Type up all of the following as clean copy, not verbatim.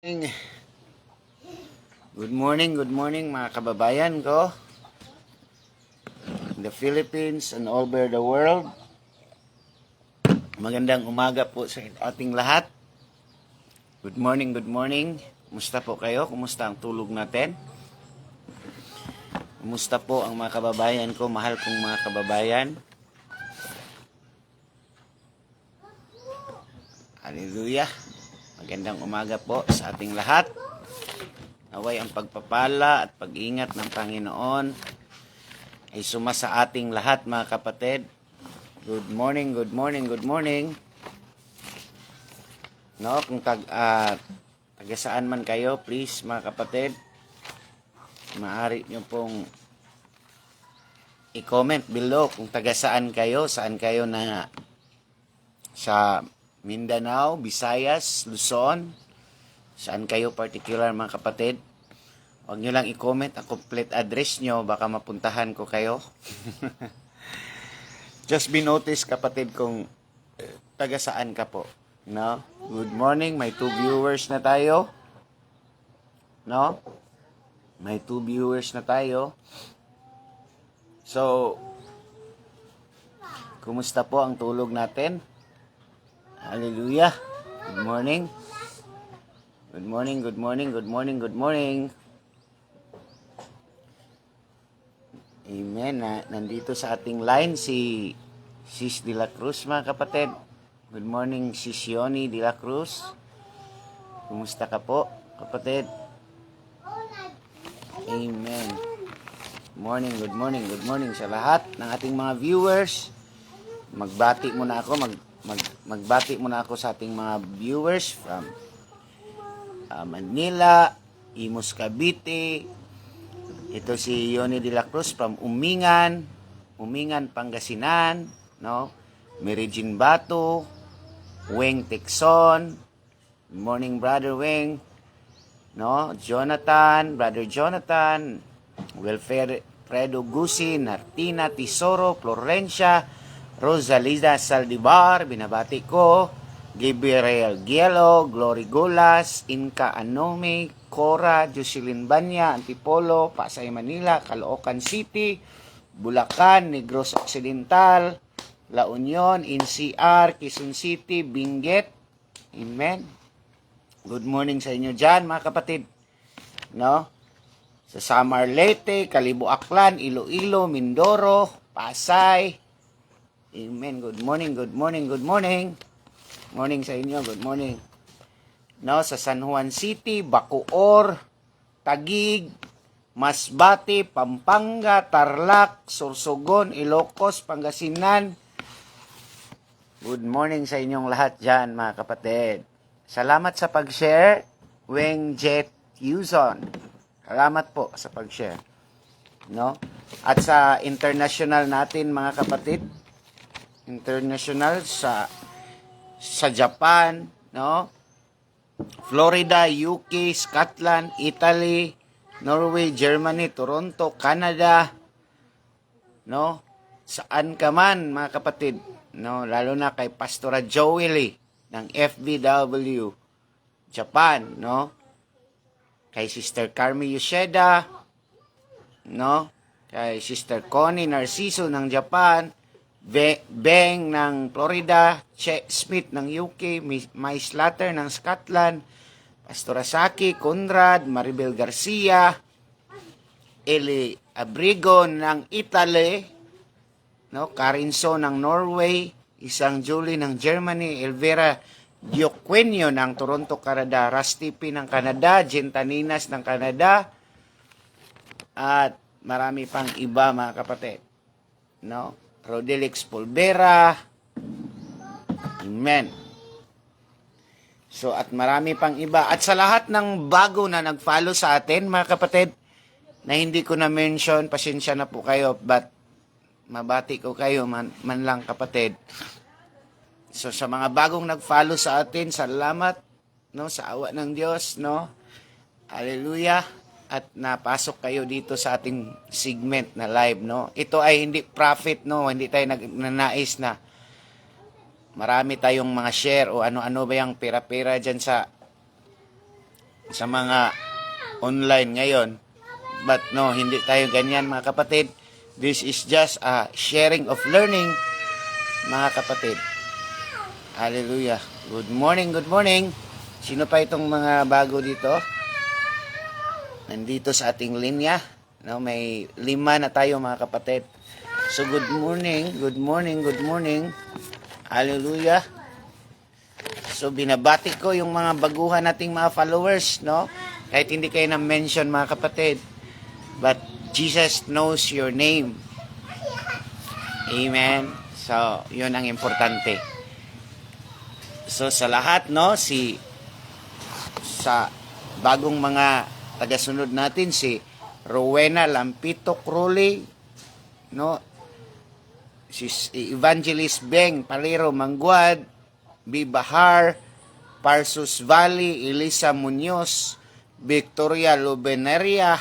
Good good morning mga kababayan ko in the Philippines and all over the world. Magandang umaga po sa ating lahat. Good morning. Kumusta po kayo? Kumusta ang tulog natin? Kumusta po ang mga kababayan ko, mahal kong mga kababayan? Hallelujah. Magandang umaga po sa ating lahat. Naway ang pagpapala at pag-ingat ng Panginoon ay suma sa ating lahat mga kapatid. Good morning. No, kung taga saan man kayo, please mga kapatid, maaari nyo pong i-comment below kung taga saan kayo na sa Mindanao, Visayas, Luzon, saan kayo particular mga kapatid. Huwag nyo lang i-comment ang complete address nyo, baka mapuntahan ko kayo. Just be noticed kapatid kung taga saan ka po. No? Good morning, may 2 viewers na tayo. No? May 2 viewers na tayo. So, kumusta po ang tulog natin? Hallelujah. Good morning. Amen. Nandito sa ating line si Sis De La Cruz mga kapatid. Good morning Sis Yoni De La Cruz. Kumusta ka po kapatid? Amen. Good morning sa lahat ng ating mga viewers. Magbati muna ako sa ating mga viewers from Manila, Imus Cavite. Ito si Yoni De La Cruz from Umingan, Pangasinan, no? Merijin Bato, Weng Texon. Good morning Brother Weng, no? Brother Jonathan, Wilfredo Gusi, Nartina Tisoro, Florencia, Rosalida Saldivar, binabati ko. Gabriel Gielo, Glory Golas, Inka Anome, Cora, Jocelyn Banya, Antipolo, Pasay Manila, Caloocan City, Bulacan, Negros Occidental, La Union, NCR, Quezon City, Benguet. Amen. Good morning sa inyo dyan mga kapatid. No? Sa Samar Leyte, Calibo Aklan, Iloilo, Mindoro, Pasay. Amen. Good morning. Morning sa inyo. Good morning. No, sa San Juan City, Bacoor, Taguig, Masbate, Pampanga, Tarlac, Sorsogon, Ilocos, Pangasinan. Good morning sa inyong lahat dyan, mga kapatid. Salamat sa pag-share, Weng Jet Yuzon. Salamat po sa pag-share. No? At sa international natin, mga kapatid, international sa Japan, no? Florida, UK, Scotland, Italy, Norway, Germany, Toronto, Canada, no? Saan ka man mga kapatid, no? Lalo na kay Pastora Joey ng FBW Japan, no? Kay Sister Carmi Yoshida, no? Kay Sister Connie Narciso ng Japan, Beng ng Florida, Che Smith ng UK, Mai Slater ng Scotland, Pastor Asaki, Conrad, Maribel Garcia, Eli Abrigo ng Italy, no? Carinso ng Norway, Isang Julie ng Germany, Elvira Dioquenio ng Toronto, Canada, Rusty P ng Canada, Gentaninas ng Canada, at marami pang iba mga kapatid, no? Rodelix Polvera. Amen. So, at marami pang iba. At sa lahat ng bago na nag-follow sa atin, mga kapatid, na hindi ko na-mention, pasensya na po kayo, but mabati ko kayo man lang kapatid. So, sa mga bagong nag-follow sa atin, salamat, no, sa awa ng Diyos, no? Hallelujah. At napasok kayo dito sa ating segment na live, no? Ito ay hindi profit, no? Hindi tayo nagnanais na marami tayong mga share o ano-ano ba yung pera-pera dyan sa sa mga online ngayon. But no, hindi tayo ganyan mga kapatid. This is just a sharing of learning mga kapatid. Hallelujah. Good morning, good morning. Sino pa itong mga bago dito? Nandito sa ating linya. No, may 5 na tayo mga kapatid. So good morning, good morning, good morning. Hallelujah. So binabati ko yung mga baguhan nating mga followers, no? Kahit hindi kayo na-mention mga kapatid. But Jesus knows your name. Amen. So, yun ang importante. So sa lahat, no, sa bagong mga tagasunod natin, si Rowena Lampito Crowley, no, si Evangelist Beng Palero Mangguad, B. Bahar, Parsus Valley, Elisa Muñoz, Victoria Lubeneria,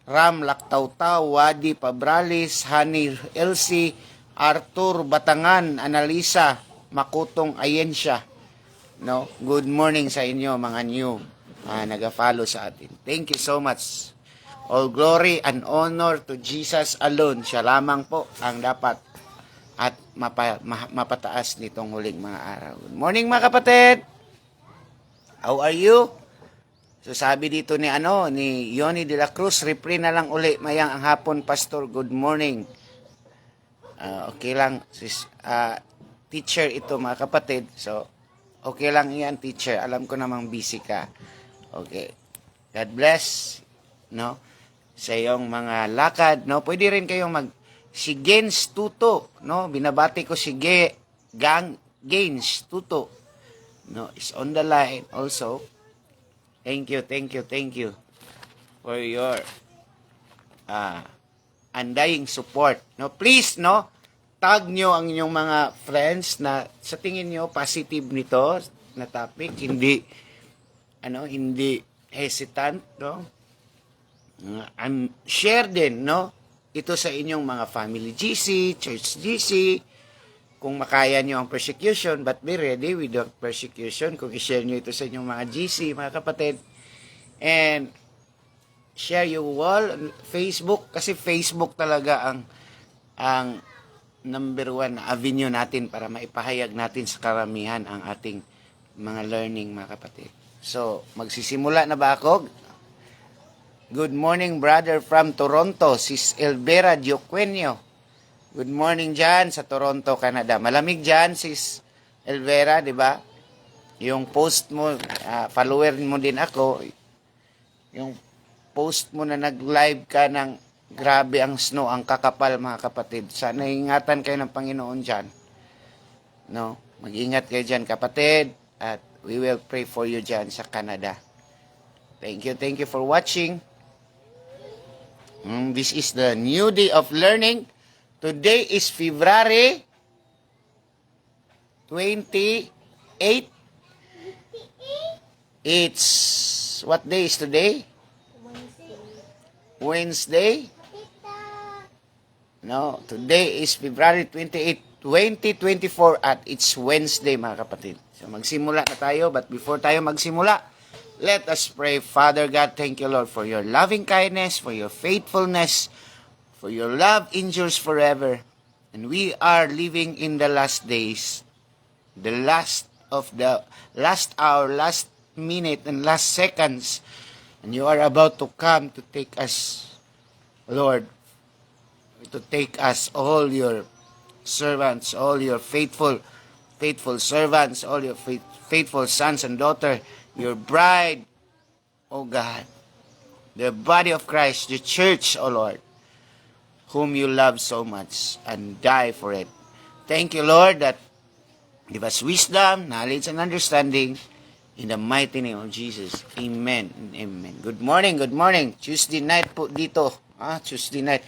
Ram Lactautaw, Wadi Pabralis, Hani Elsie, Arthur Batangan, Analisa, Makutong Ayensya. No? Good morning sa inyo mga new nag-follow sa atin. Thank you so much. All glory and honor to Jesus alone. Siya lamang po ang dapat at mapataas nitong huling mga araw. Good morning mga kapatid. How are you? So sabi dito ni Yoni de la Cruz, repre na lang uli mayang ang hapon pastor. Good morning. Okay lang sis, teacher ito mga kapatid. So okay lang yan teacher. Alam ko namang busy ka. Okay. God bless, no? Sa iyong mga lakad, no? Pwede rin kayong si Gaines Tuto, no? Binabati ko si Gaines Tuto, no? Is on the line also. Thank you for your undying support. No, please, no, tag nyo ang inyong mga friends na sa tingin nyo positive nito na topic, hindi hesitant, no? Share din, no? Ito sa inyong mga family GC, church GC, kung makaya nyo ang persecution, but be ready with the persecution. Kung i-share nyo ito sa inyong mga GC, mga kapatid, and share your wall, Facebook, kasi Facebook talaga ang number 1 na avenue natin para maipahayag natin sa karamihan ang ating mga learning, mga kapatid. So, magsisimula na ba ako? Good morning, brother from Toronto, Sis Elvera Dioquenio. Good morning dyan sa Toronto, Canada. Malamig dyan, Sis Elvera, di ba? Yung post mo, follower mo din ako, yung post mo na nag-live ka ng grabe ang snow, ang kakapal mga kapatid. Sana ingatan kayo ng Panginoon dyan. No? Mag-ingat kayo dyan kapatid, at we will pray for you dyan sa Canada. Thank you for watching. This is the new day of learning. Today is February 28. It's, what day is today? Wednesday? No, today is February 28, 2024 at it's Wednesday mga kapatid. So magsimula na tayo, but before tayo magsimula, let us pray. Father God, thank you Lord for your loving kindness, for your faithfulness, for your love endures forever. And we are living in the last days, the last hour, last minute, and last seconds. And you are about to come to take us, Lord, to take us, all your servants, all your faithful servants, all your faithful sons and daughters, your bride, O God, the body of Christ, the church, O Lord, whom you love so much and die for it. Thank you, Lord, that give us wisdom, knowledge, and understanding in the mighty name of Jesus. Amen and amen. Good morning. Tuesday night po dito. Tuesday night.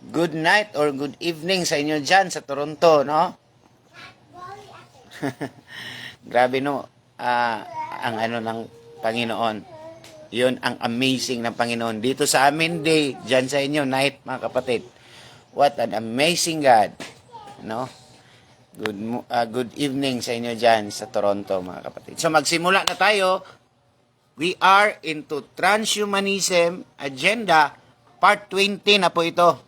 Good night or good evening sa inyo dyan sa Toronto, no? Grabe, no? Ang ng Panginoon. Yun ang amazing ng Panginoon. Dito sa amin day, dyan sa inyo night, mga kapatid. What an amazing God. No? Good evening sa inyo dyan sa Toronto, mga kapatid. So magsimula na tayo. We are into transhumanism agenda, part 20 na po ito.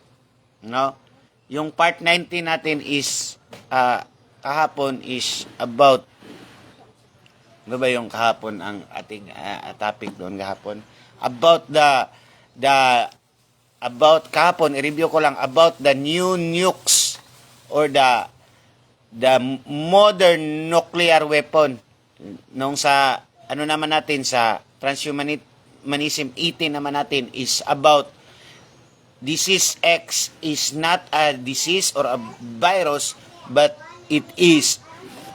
No? Yung part 19 natin is, kahapon is about, ano ba yung kahapon ang ating topic doon kahapon? About kahapon, i-review ko lang, about the new nukes or the modern nuclear weapon. Nung sa ano naman natin sa transhumanism 18 naman natin is about disease X is not a disease or a virus, but it is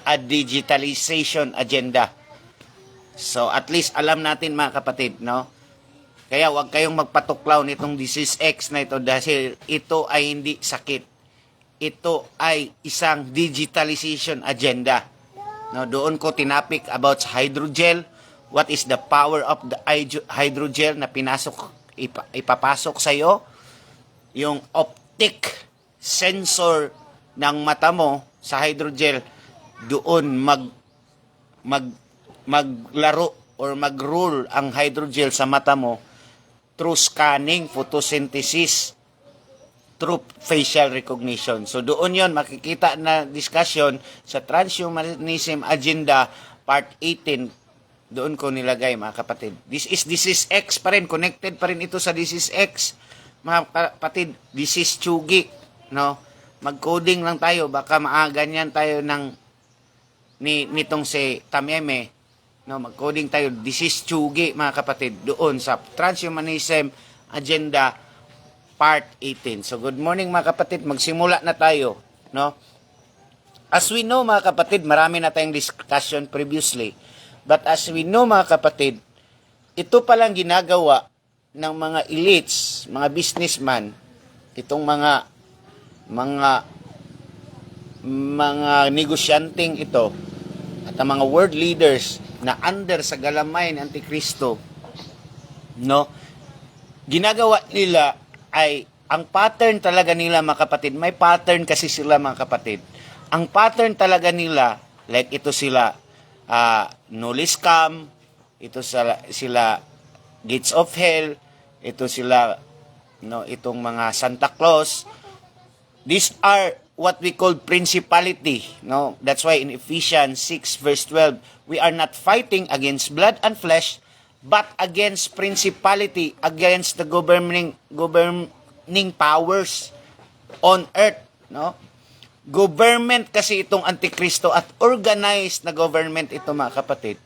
a digitalization agenda. So at least alam natin mga kapatid, no? Kaya huwag kayong magpatuklaw nitong disease X na ito dahil ito ay hindi sakit. Ito ay isang digitalization agenda. No, doon ko tinapik about hydrogel. What is the power of the hydrogel na ipapasok sa iyo? Yung optic sensor ng mata mo sa hydrogel, doon maglaro or mag-rule ang hydrogel sa mata mo through scanning, photosynthesis, through facial recognition. So doon yon makikita na discussion sa transhumanism agenda part 18. Doon ko nilagay mga kapatid. This is X pa rin, connected pa rin ito sa this is X. Mga kapatid, this is Chugi, no? Mag-coding lang tayo, baka maaganyan tayo nitong si Tameme, no? Mag-coding tayo, this is Chugi mga kapatid, doon sa transhumanism agenda part 18. So good morning mga kapatid, magsimula na tayo, no? As we know mga kapatid, marami na tayong discussion previously. But as we know mga kapatid, ito palang ginagawa ng mga elites, mga businessman, itong mga negosyanteng ito at ang mga world leaders na under sa galamay ng Antikristo, no? Ginagawa nila ay ang pattern talaga nila mga kapatid, may pattern kasi sila mga kapatid. Ang pattern talaga nila, like ito sila Nully Scam, ito sila Gates of Hell, ito sila itong mga Santa Claus. These are what we call principality, no? That's why in Ephesians 6 verse 12, we are not fighting against blood and flesh, but against principality, against the governing powers on earth, no? Government kasi itong Antikristo at organized na government ito mga kapatid.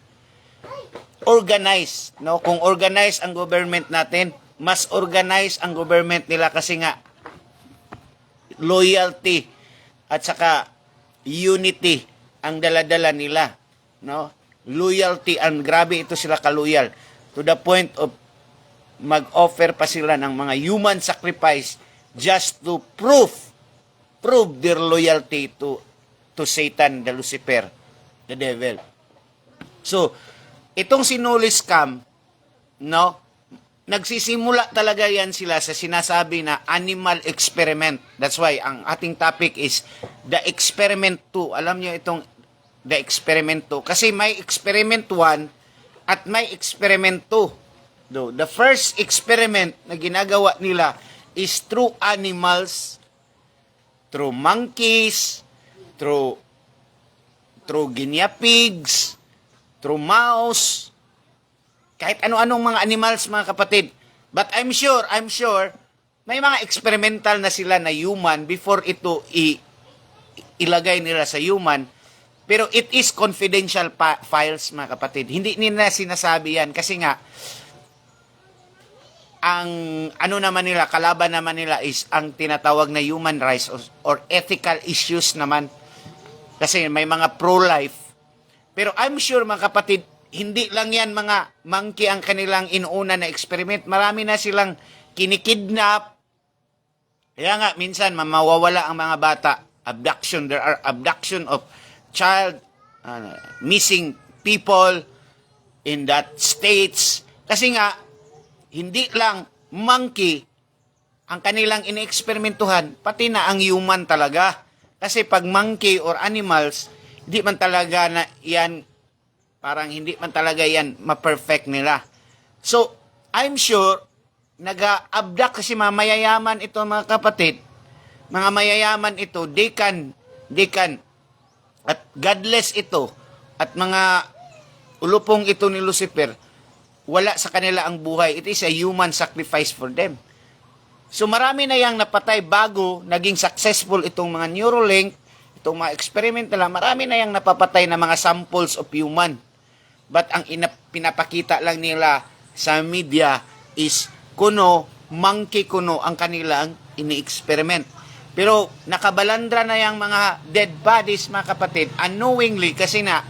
Organized, no? Kung organized ang government natin, mas organized ang government nila kasi nga loyalty at saka unity ang daladala nila, no? Loyalty, and grabe ito sila ka-loyal to the point of mag-offer pa sila ng mga human sacrifice just to prove their loyalty to Satan, the Lucifer, the devil. So, itong si Nully Scam, no? Nagsisimula talaga yan sila sa sinasabi na animal experiment. That's why ang ating topic is the experiment 2. Alam niyo itong the experiment 2 kasi may experiment 1 at may experiment 2. The first experiment na ginagawa nila is through animals, through monkeys, through guinea pigs, through mouse, kahit ano-anong mga animals mga kapatid. But I'm sure, may mga experimental na sila na human before ito ilagay nila sa human. Pero it is confidential files mga kapatid. Hindi nila sinasabi yan kasi nga, ang ano naman nila, kalaban naman nila is ang tinatawag na human rights or ethical issues naman. Kasi may mga pro-life. Pero I'm sure mga kapatid, hindi lang yan mga monkey ang kanilang inuuna na experiment. Marami na silang kinikidnap. Kaya nga, minsan mawawala ang mga bata. Abduction. There are abduction of child, missing people in that states. Kasi nga, hindi lang monkey ang kanilang ine-eksperimentuhan, pati na ang human talaga. Kasi pag monkey or animals, hindi man talaga na yan Parang hindi man talaga yan ma-perfect nila. So, I'm sure, nag-abduct kasi mga mayayaman ito mga kapatid. Mga mayayaman ito, they can, at godless ito, at mga ulupong ito ni Lucifer, wala sa kanila ang buhay. It is a human sacrifice for them. So marami na yang napatay bago naging successful itong mga Neuralink, itong mga experiment nila, marami na yang napapatay na mga samples of human. But ang pinapakita lang nila sa media is monkey kuno ang kanilang ini-experiment. Pero nakabalandra na yung mga dead bodies, mga kapatid, unknowingly, kasi na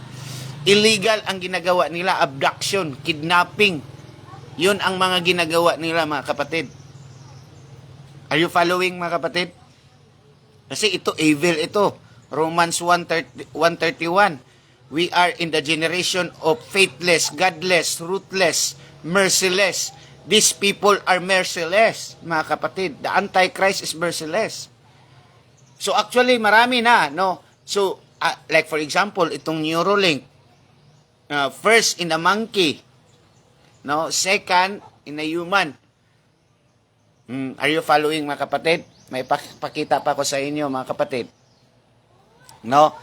illegal ang ginagawa nila, abduction, kidnapping. Yun ang mga ginagawa nila, mga kapatid. Are you following, mga kapatid? Kasi ito, evil ito. Romans 1:31. We are in the generation of faithless, godless, ruthless, merciless. These people are merciless, mga kapatid. The Antichrist is merciless. So actually, marami na, no? So, like for example, itong Neuralink, first in a monkey, no? Second, in a human. Are you following, mga kapatid? May pakita pa ko sa inyo, mga kapatid. No?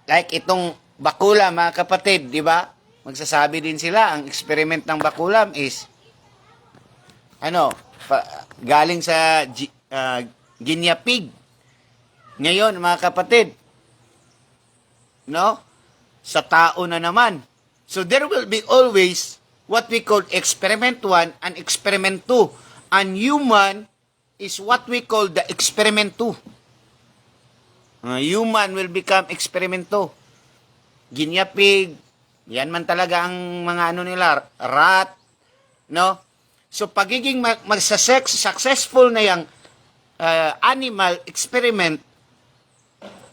Like itong bakula, mga kapatid, di ba? Magsasabi din sila, ang experiment ng bakulam is, galing sa guinea pig. Ngayon, mga kapatid, no? Sa tao na naman. So there will be always what we call experiment 1 and experiment 2. And human is what we call the experiment 2. Human will become experiment 2. Guinea pig, yan man talaga ang mga nila, rat, no? So pagiging successful na yung animal experiment,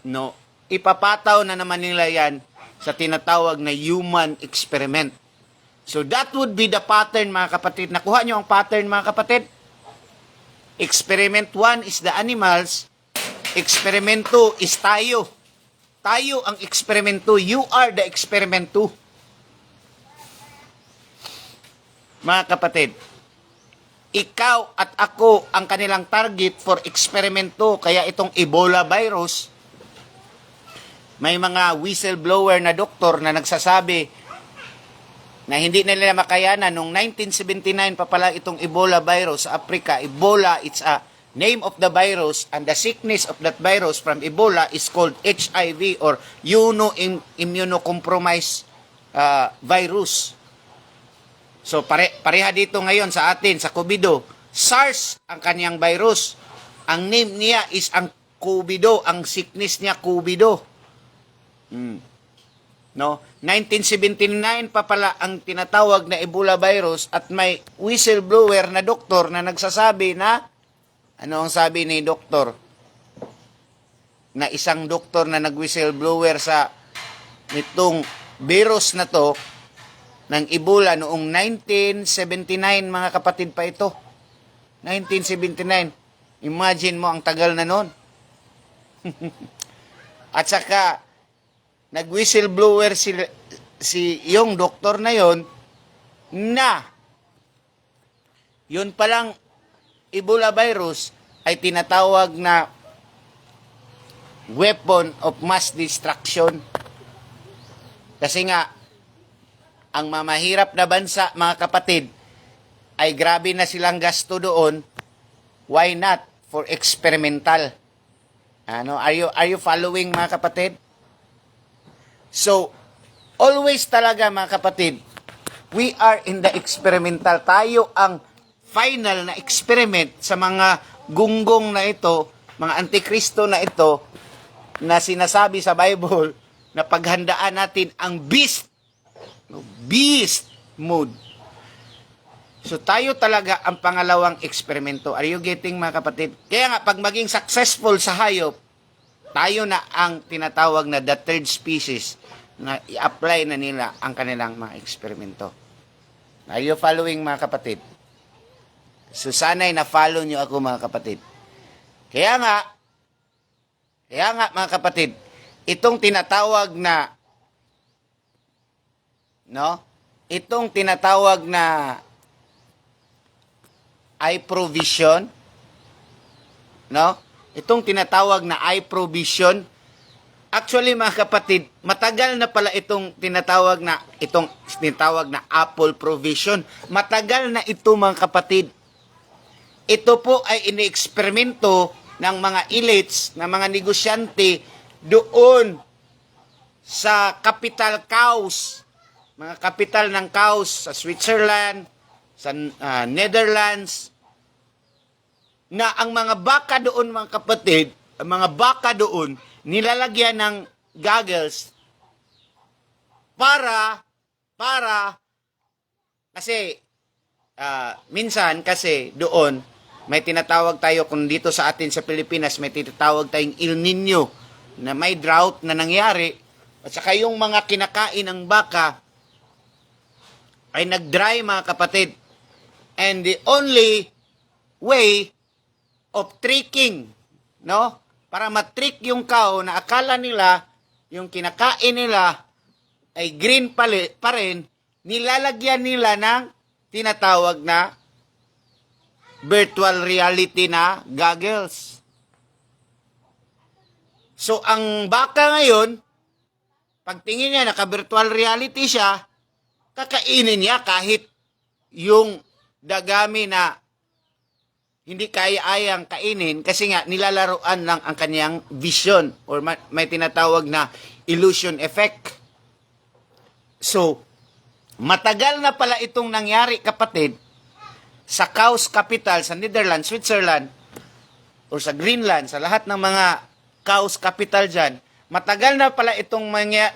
no, ipapataw na naman nila yan sa tinatawag na human experiment. So that would be the pattern, mga kapatid. Nakuha nyo ang pattern, mga kapatid? Experiment 1 is the animals. Experiment 2 is tayo. Tayo ang experiment 2. You are the experiment 2. Mga kapatid, ikaw at ako ang kanilang target for experiment 2. Kaya itong Ebola virus, may mga whistleblower na doktor na nagsasabi na hindi nila makayanan. Noong 1979 pa pala itong Ebola virus sa Africa. Ebola, it's a name of the virus, and the sickness of that virus from Ebola is called HIV or immunocompromised virus. So pareha dito ngayon sa atin, sa COVID. SARS ang kanyang virus. Ang name niya is ang COVID, ang sickness niya COVID. No? 1979 pa pala ang tinatawag na Ebola virus at may whistleblower na doktor na nagsasabi na, ano ang sabi ni doktor? Na isang doktor na nag-whistleblower sa nitong virus na to ng Ebola noong 1979, mga kapatid pa ito. 1979. Imagine mo ang tagal na noon. At saka nag-whistleblower si yung doktor na yon na yun palang Ebola virus ay tinatawag na weapon of mass destruction. Kasi nga, ang mamahirap na bansa, mga kapatid, ay grabe na silang gasto doon. Why not for experimental? Are you following, mga kapatid? So, always talaga, mga kapatid, we are in the experimental. Tayo ang final na experiment sa mga gunggong na ito, mga antikristo na ito, na sinasabi sa Bible na paghandaan natin ang beast mode. So, tayo talaga ang pangalawang eksperimento. Are you getting, mga kapatid? Kaya nga, pag maging successful sa hayop, tayo na ang tinatawag na the third species na i-apply na nila ang kanilang mga eksperimento. Are you following, mga kapatid? So, sana'y na-follow nyo ako, mga kapatid. Kaya nga, mga kapatid, itong tinatawag na no? Itong tinatawag na eye provision, no? Itong tinatawag na eye provision, actually mga kapatid, matagal na pala itong tinatawag na Apple provision. Matagal na ito mga kapatid. Ito po ay ine-eksperimento ng mga elites, ng mga negosyante doon sa capital cows, mga kapital ng cows sa Switzerland, sa Netherlands, na ang mga baka doon mga kapatid, ang mga baka doon nilalagyan ng goggles para kasi minsan kasi doon may tinatawag tayo, kung dito sa atin sa Pilipinas may tinatawag tayong El Nino, na may drought na nangyari, at saka yung mga kinakain ng baka ay nag-dry mga kapatid. And the only way of tricking, no? Para matrick yung cow na akala nila yung kinakain nila ay green pa rin, nilalagyan nila ng tinatawag na virtual reality na goggles. So, ang baka ngayon, pagtingin niya, naka-virtual reality siya, kakainin niya kahit yung dagami na hindi kaya-ayang kainin kasi nga nilalaruan lang ang kanyang vision or may tinatawag na illusion effect. So, matagal na pala itong nangyari kapatid sa cows capital sa Netherlands, Switzerland, or sa Greenland, sa lahat ng mga cows capital dyan. Matagal na pala itong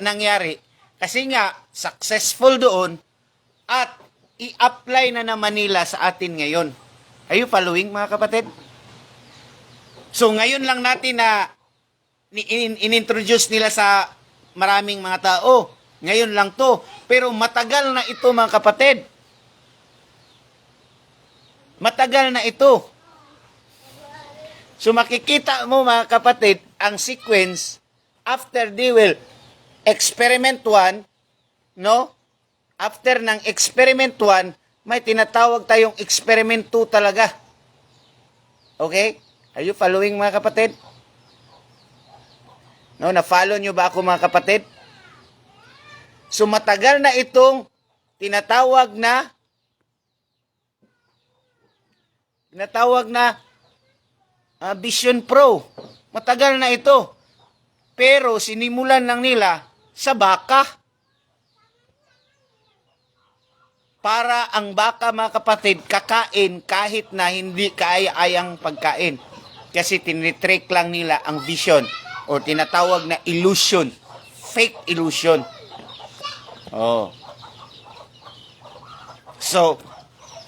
nangyari kasi nga successful doon at i-apply na naman nila sa atin ngayon. Are you following mga kapatid? So ngayon lang natin na in-introduce nila sa maraming mga tao. Ngayon lang to. Pero matagal na ito mga kapatid. Matagal na ito. So makikita mo mga kapatid ang sequence after they will experiment 1, no? After ng experiment 1, may tinatawag tayong experiment 2 talaga. Okay? Are you following mga kapatid? No, na-follow nyo ba ako mga kapatid? So matagal na itong tinatawag na Vision Pro. Matagal na ito. Pero sinimulan lang nila sa baka. Para ang baka mga kapatid kakain kahit na hindi kaya-ayang pagkain. Kasi tinitrick lang nila ang vision o tinatawag na illusion. Fake illusion. Oh. So,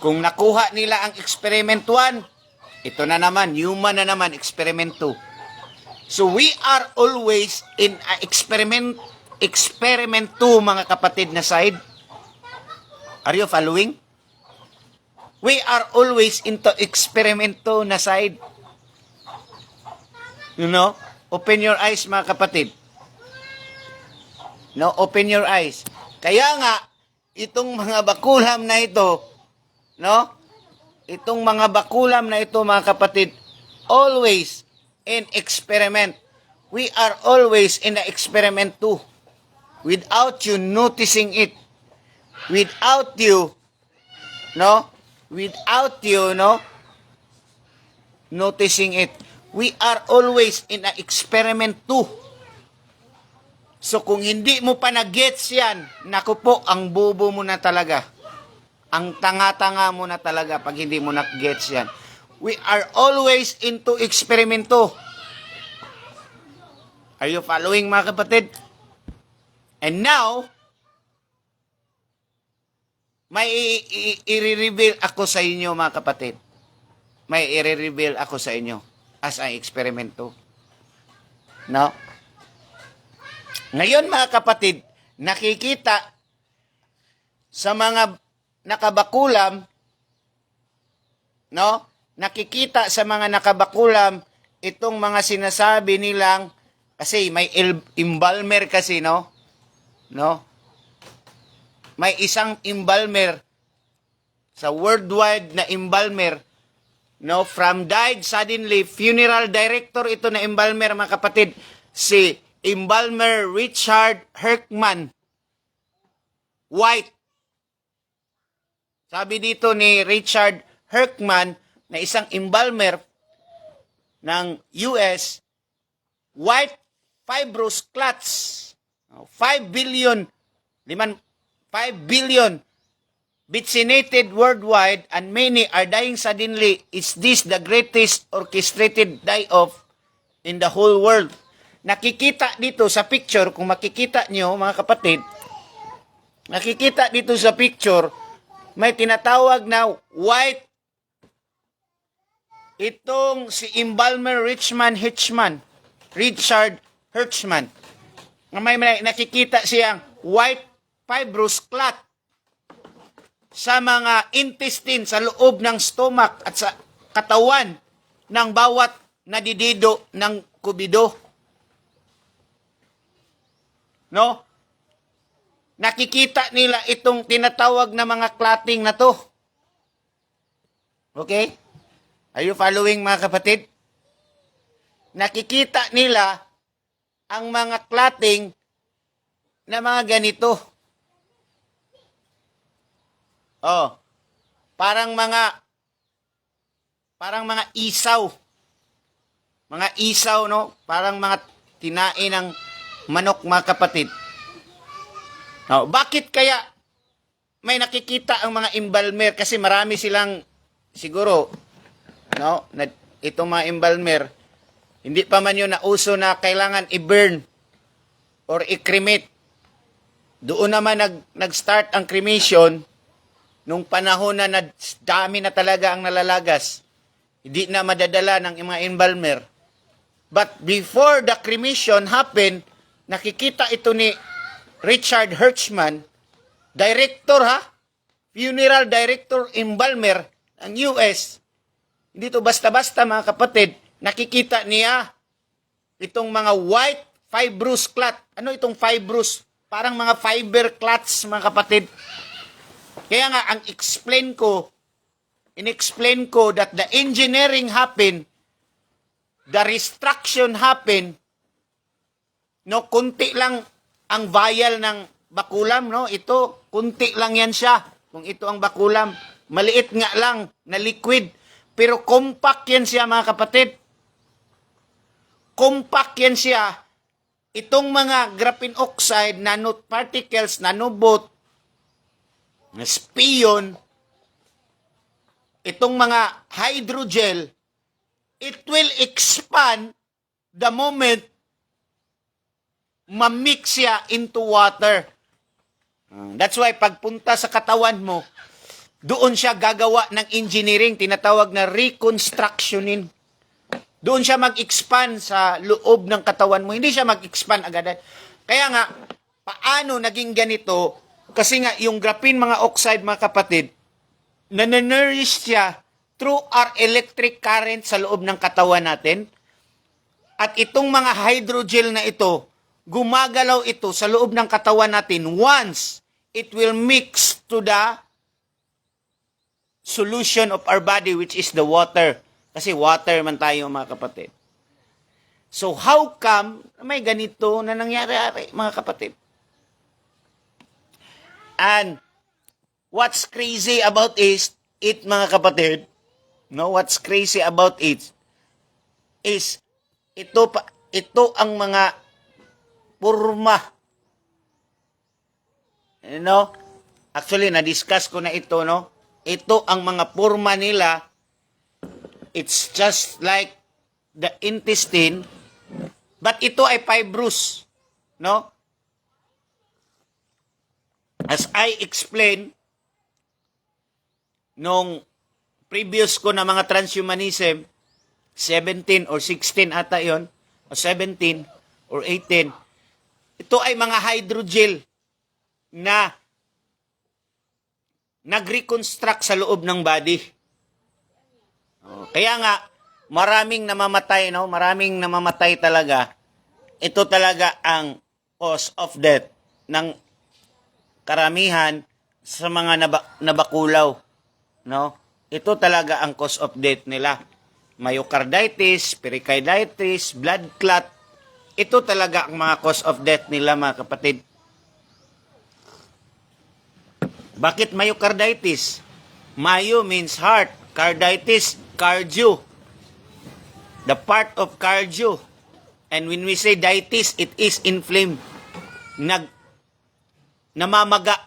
kung nakuha nila ang experiment 1, ito na naman, human na naman, experiment 2. So, we are always in a experiment 2, mga kapatid na side. Are you following? We are always into experiment 2 na side. You know? Open your eyes, mga kapatid. No, open your eyes. Kaya nga, itong mga bakulam na ito, no? Itong mga bakulam na ito, mga kapatid, always in experiment. We are always in the experiment too. Without you noticing it. Without you, no? Without you, no? Noticing it. We are always in an experiment too. So kung hindi mo pa na-gets yan, naku po, ang bobo mo na talaga. Ang tanga-tanga mo na talaga pag hindi mo na-gets yan. We are always into eksperimento. Are you following mga kapatid? And now, may i-reveal ako sa inyo mga kapatid. May i-reveal ako sa inyo as ang eksperimento. No? Ngayon mga kapatid, nakikita sa mga nakabakulam, no? Nakikita sa mga nakabakulam itong mga sinasabi nilang, kasi may embalmer kasi, no? No? may isang embalmer sa worldwide na embalmer, no, from died suddenly, funeral director ito na embalmer, mga kapatid, si embalmer Richard Herkman White. Sabi dito ni Richard Herkman, na isang embalmer ng US, white fibrous clots, 5 billion vaccinated worldwide, and many are dying suddenly. Is this the greatest orchestrated die-off in the whole world? Nakikita dito sa picture, kung makikita nyo, mga kapatid, nakikita dito sa picture, may tinatawag na white, itong si embalmer Richard Hertzman. May nakikita siyang white fibrous clot sa mga intestine, sa loob ng stomach at sa katawan ng bawat nadidido ng kubido. No? Nakikita nila itong tinatawag na mga clotting na to. Okay? Are you following, mga kapatid? Nakikita nila ang mga clotting na mga ganito. Oh, parang mga isaw. Mga isaw, no? Parang mga tinae ng manok, mga kapatid. Oh, bakit kaya may nakikita ang mga embalmer? Kasi marami silang, siguro, no? Itong mga embalmer, hindi pa man yun nauso na kailangan i-burn or i-cremate. Doon naman nag-start ang cremation nung panahon na dami na talaga ang nalalagas. Hindi na madadala ng mga embalmer. But before the cremation happened, nakikita ito ni Richard Hertzman, director funeral director embalmer ng US. Hindi to basta-basta, mga kapatid. Nakikita niya itong mga white fibrous clot. Ano itong fibrous? Parang mga fiber clots, mga kapatid. Kaya nga, in-explain ko that the engineering happened, the restruction happened, no, kunti lang ang vial ng bakulam, no? Ito, kunti lang yan siya. Kung ito ang bakulam, maliit nga lang na liquid. Pero compact yan siya, mga kapatid. Compact yan siya. Itong mga graphene oxide, nanoparticles, nanobot, spion, itong mga hydrogel, it will expand the moment ma-mix siya into water. That's why pagpunta sa katawan mo, doon siya gagawa ng engineering, tinatawag na reconstructioning. Doon siya mag-expand sa loob ng katawan mo. Hindi siya mag-expand agad. Kaya nga, paano naging ganito? Kasi nga, yung graphene, mga oxide, mga kapatid, nananourish siya through our electric current sa loob ng katawan natin. At itong mga hydrogel na ito, gumagalaw ito sa loob ng katawan natin once it will mix to the solution of our body, which is the water. Kasi water man tayo, mga kapatid. So how come may ganito na nangyari, mga kapatid? And what's crazy about it, mga kapatid, no, what's crazy about it is ito ang mga purma. You know? Actually, na-discuss ko na ito, no? Ito ang mga purma nila. It's just like the intestine, but ito ay fibrous, no? As I explained nung previous ko na mga transhumanism, 17 or 16 ata yon, o 17 or 18, ito ay mga hydrogel na nag-reconstruct sa loob ng body. Kaya nga, maraming namamatay, no? Maraming namamatay talaga. Ito talaga ang cause of death ng karamihan sa mga nabakulaw, no? Ito talaga ang cause of death nila. Myocarditis, pericarditis, blood clot. Ito talaga ang mga cause of death nila, mga kapatid. Bakit myocarditis? Myo means heart, carditis, cardio. The part of cardio. And when we say ditis, it is inflamed. Namamaga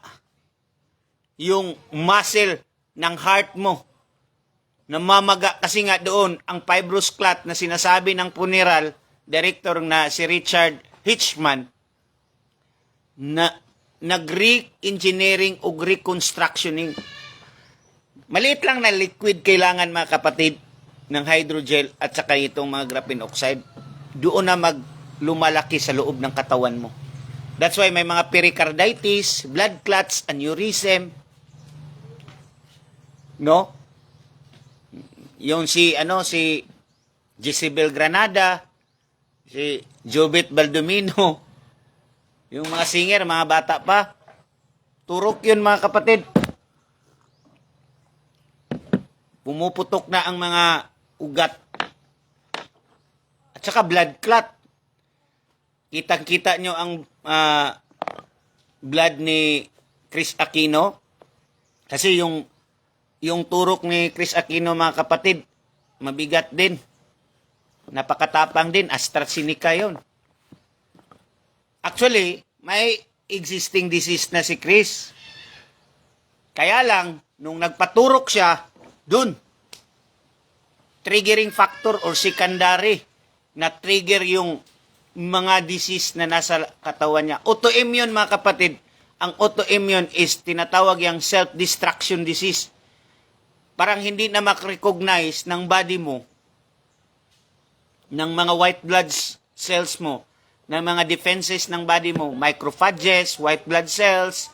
yung muscle ng heart mo. Namamaga kasi nga doon ang fibrous clot na sinasabi ng funeral director na si Richard Hitchman na nag-re-engineering o reconstructioning. Maliit lang na liquid kailangan, mga kapatid, ng hydrogel at saka itong mga graphene oxide. Doon na lumalaki sa loob ng katawan mo. That's why may mga pericarditis, blood clots, aneurysm. No? Yung si Jezebel Granada, si Jobet Baldomino, yung mga singer, mga bata pa, turok yun, mga kapatid. Pumuputok na ang mga ugat. At saka blood clot. Kitang-kita nyo ang blood ni Chris Aquino. Kasi yung turok ni Chris Aquino, mga kapatid, mabigat din. Napakatapang din. AstraZeneca yun. Actually, may existing disease na si Chris. Kaya lang, nung nagpaturok siya, dun, triggering factor or secondary na trigger yung mga disease na nasa katawan niya. Autoimmune, mga kapatid. Ang autoimmune is tinatawag yung self-destruction disease. Parang hindi na makrecognize ng body mo, ng mga white blood cells mo, ng mga defenses ng body mo, macrophages, white blood cells,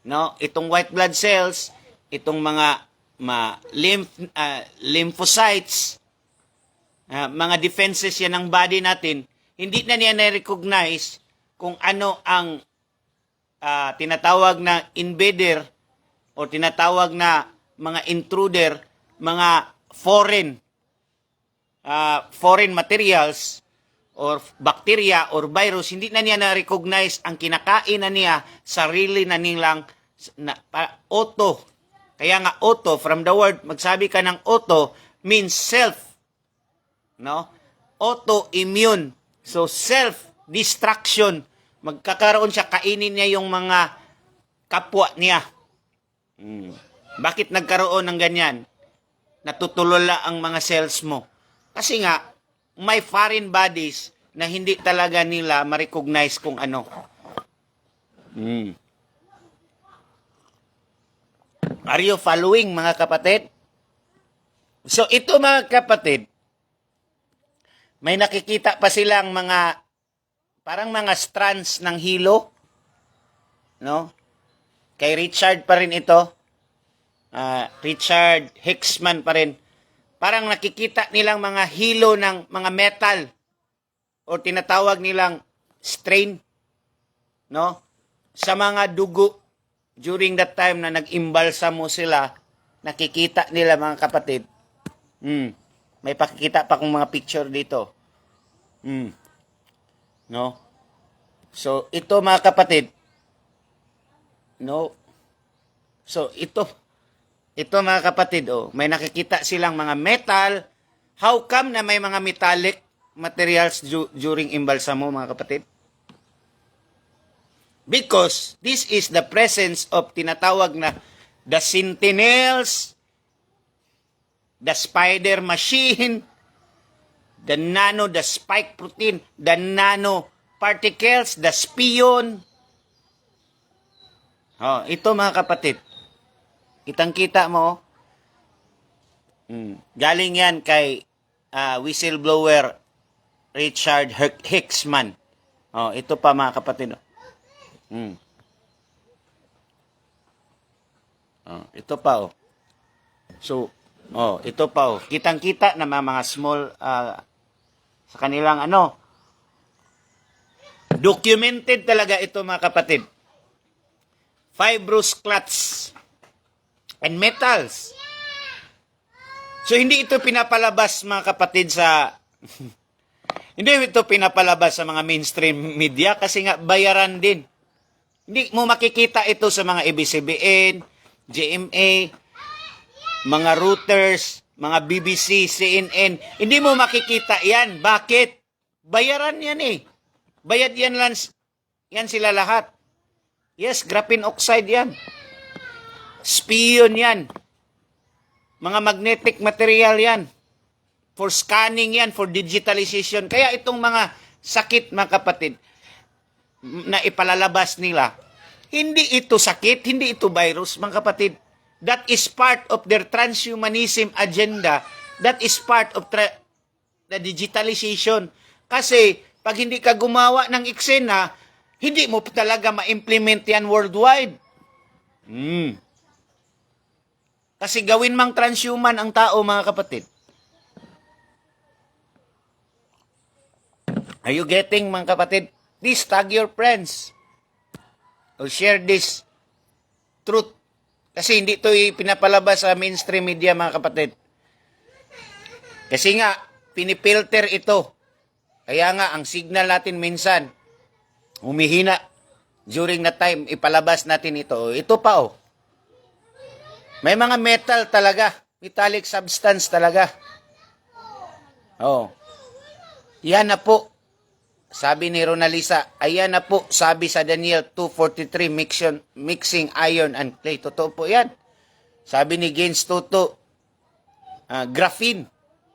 no? Itong white blood cells, itong mga lymphocytes, mga defenses yan ng body natin, hindi na niya na-recognize kung ano ang tinatawag na invader o tinatawag na mga intruder, mga foreign materials or bacteria or virus. Hindi na niya na-recognize ang kinakain na niya, sarili na nilang auto. Kaya nga auto, from the word, magsabi ka ng auto, means self. No? Autoimmune. So, self-destruction. Magkakaroon siya, kainin niya yung mga kapwa niya. Bakit nagkaroon ng ganyan? Natutulala ang mga cells mo. Kasi nga, may foreign bodies na hindi talaga nila ma-recognize kung ano. Are you following, mga kapatid? So, ito, mga kapatid, may nakikita pa silang parang mga strands ng hilo. No? Kay Richard pa rin ito. Richard Hicksman pa rin. Parang nakikita nilang mga hilo ng mga metal o tinatawag nilang strain, no? Sa mga dugo during that time na nag-imbalsamo sila, nakikita nila, mga kapatid. May pakikita pa kong mga picture dito. No? So, ito, mga kapatid. No? So, ito, mga kapatid, may nakikita silang mga metal. How come na may mga metallic materials during imbalsamo, mga kapatid? Because this is the presence of tinatawag na the sentinels, the spider machine, the spike protein, the nanoparticles, the spion. Ito, mga kapatid. Kitang-kita mo. Galing yan kay whistleblower Richard Hicksman. Ito pa, mga kapatid. Ito pa, So, ito pa, kitang-kita na mga small sa kanilang documented talaga ito, mga kapatid. fibrous clots, and metals. So, hindi ito pinapalabas, mga kapatid, sa... hindi ito pinapalabas sa mga mainstream media kasi nga bayaran din. Hindi mo makikita ito sa mga ABS-CBN, GMA, mga Reuters, mga BBC, CNN. Hindi mo makikita yan. Bakit? Bayaran yan eh. Bayad yan lang. Yan sila lahat. Yes, graphene oxide yan. Spion yan. Mga magnetic material yan. For scanning yan, for digitalization. Kaya itong mga sakit, mga kapatid, na ipalalabas nila, hindi ito sakit, hindi ito virus, mga kapatid. That is part of their transhumanism agenda. That is part of the digitalization. Kasi, pag hindi ka gumawa ng eksena, hindi mo talaga ma-implement yan worldwide. Kasi gawin mang transhuman ang tao, mga kapatid. Are you getting, mga kapatid? Please tag your friends. Or share this truth. Kasi hindi ito pinapalabas sa mainstream media, mga kapatid. Kasi nga, pinipilter ito. Kaya nga, ang signal natin minsan, humihina. During the time, ipalabas natin ito. Ito pa, oh. May mga metal talaga. Metallic substance talaga. Oh. Yan na po. Sabi ni Ronalisa, ayan na po, sabi sa Daniel 2:43, mixing iron and clay. Totoo po yan. Sabi ni Gaines Toto, graphene.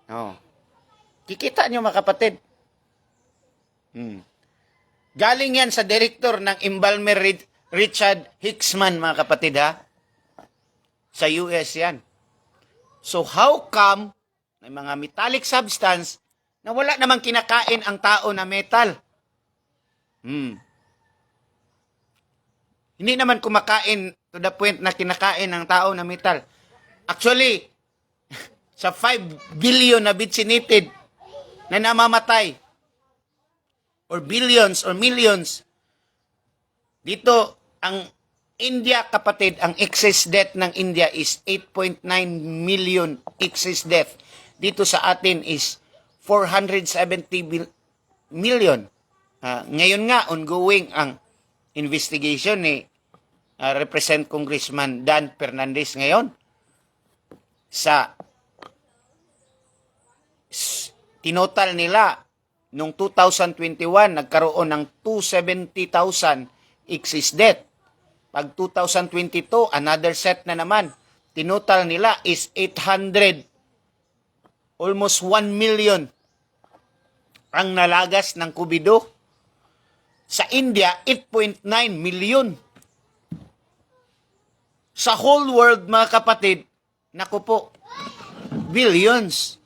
Oh. Kikita nyo, mga kapatid. Galing yan sa director ng Embalmer, Richard Hicksman, mga kapatid, ha? Sa US yan. So how come may mga metallic substance na wala namang kinakain ang tao na metal? Hindi naman kumakain to the point na kinakain ang tao na metal. Actually, sa 5 billion na vaccinated na namamatay, or billions or millions, dito ang India, kapatid, ang excess death ng India is 8.9 million excess death. Dito sa atin is 470 million. Ngayon nga, ongoing ang investigation ni Represent Congressman Dan Fernandez ngayon sa tinotal nila noong 2021, nagkaroon ng 270,000 excess death. Pag 2022, another set na naman. Tinotal nila is 800, almost 1 million ang nalagas ng COVID. Sa India, 8.9 million. Sa whole world, mga kapatid, naku po, billions.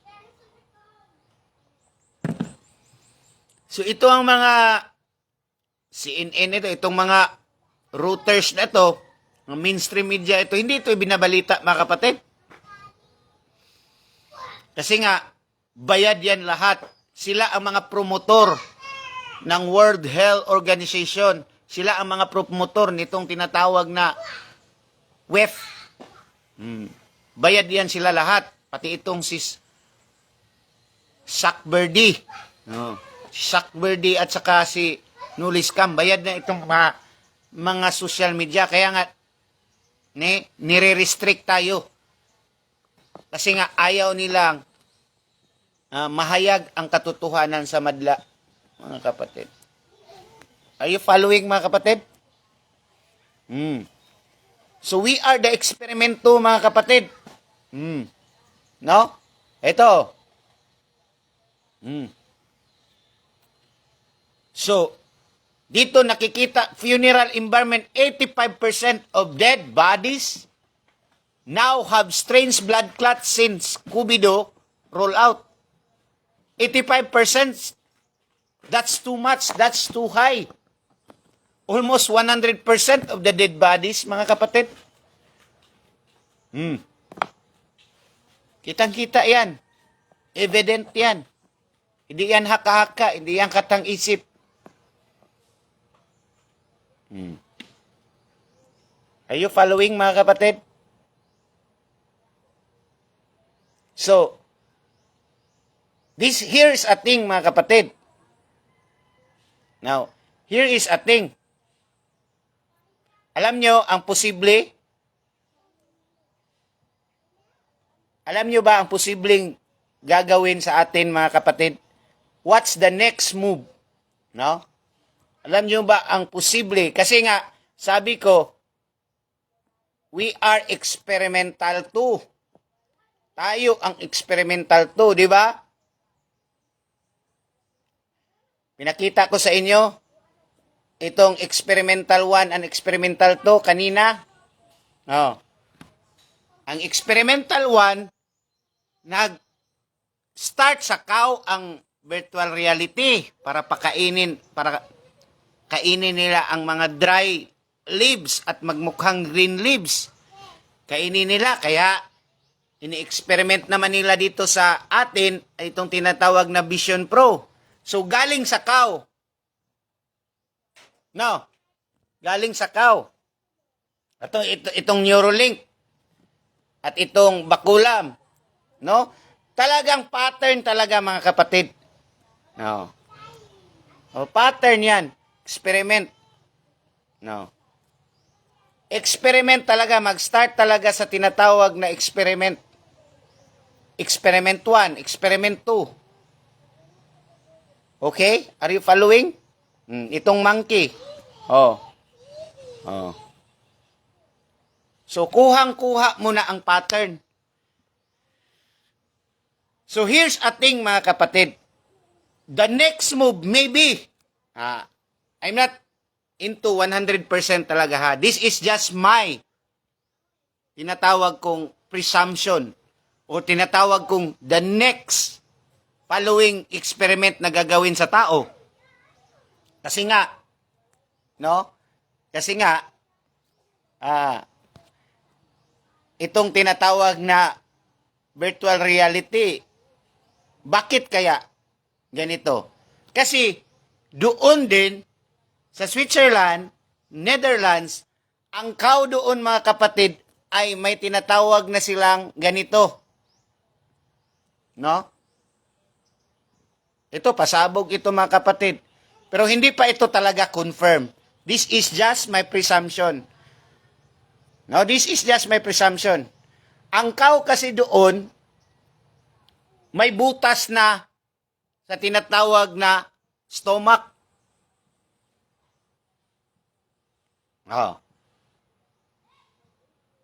So ito ang mga CNN ito, itong mga Reuters na ito, ang mainstream media ito, hindi ito binabalita, mga kapatid. Kasi nga, bayad yan lahat. Sila ang mga promotor ng World Health Organization. Sila ang mga promotor nitong tinatawag na WEF. Bayad yan sila lahat. Pati itong si Zuckerberg. Si Zuckerberg at saka si Nulis Cam. Bayad na itong mga social media. Kaya nga, nire-restrict tayo. Kasi nga, ayaw nilang mahayag ang katotohanan sa madla, mga kapatid. Are you following, mga kapatid? So, we are the eksperimento, mga kapatid. No? Ito. So, dito nakikita, funeral environment, 85% of dead bodies now have strange blood clots since COVID roll out. 85%, that's too much, that's too high. Almost 100% of the dead bodies, mga kapatid. Kitang-kita yan. Evident yan. Hindi yan haka-haka, hindi yan katang-isip. Are you following, mga kapatid? So, here's a thing, mga kapatid. Now, here is a thing. Alam nyo ba ang posibleng gagawin sa atin, mga kapatid? What's the next move? No? Alam nyo ba ang posible? Kasi nga, sabi ko, we are experimental too. Tayo ang experimental too, di ba? Pinakita ko sa inyo, itong experimental 1 and experimental 2 kanina. Oh. Ang experimental 1, nag-start sa cow ang virtual reality para kainin nila ang mga dry leaves at magmukhang green leaves. Kainin nila, kaya ini-experiment naman nila dito sa atin ay itong tinatawag na Vision Pro. So, galing sa cow. No. Galing sa cow. Itong Neuralink. At itong Bakulam. No? Talagang pattern talaga, mga kapatid. No. O, pattern yan. Experiment. No. Experiment talaga. Mag-start talaga sa tinatawag na experiment. Experiment 1, experiment 2. Okay? Are you following? Itong monkey. Oh. So, kuhang-kuha mo na ang pattern. So, here's a thing, mga kapatid. The next move, maybe, I'm not into 100% talaga ha. This is just my tinatawag kong presumption o tinatawag kong the next following experiment na gagawin sa tao. Kasi nga, no? Kasi nga, itong tinatawag na virtual reality, bakit kaya ganito? Kasi doon din, sa Switzerland, Netherlands, ang cow doon, mga kapatid, ay may tinatawag na silang ganito. No? Ito, pasabog ito, mga kapatid. Pero hindi pa ito talaga confirm. This is just my presumption. No, this is just my presumption. Ang cow kasi doon, may butas na sa tinatawag na stomach. Oh.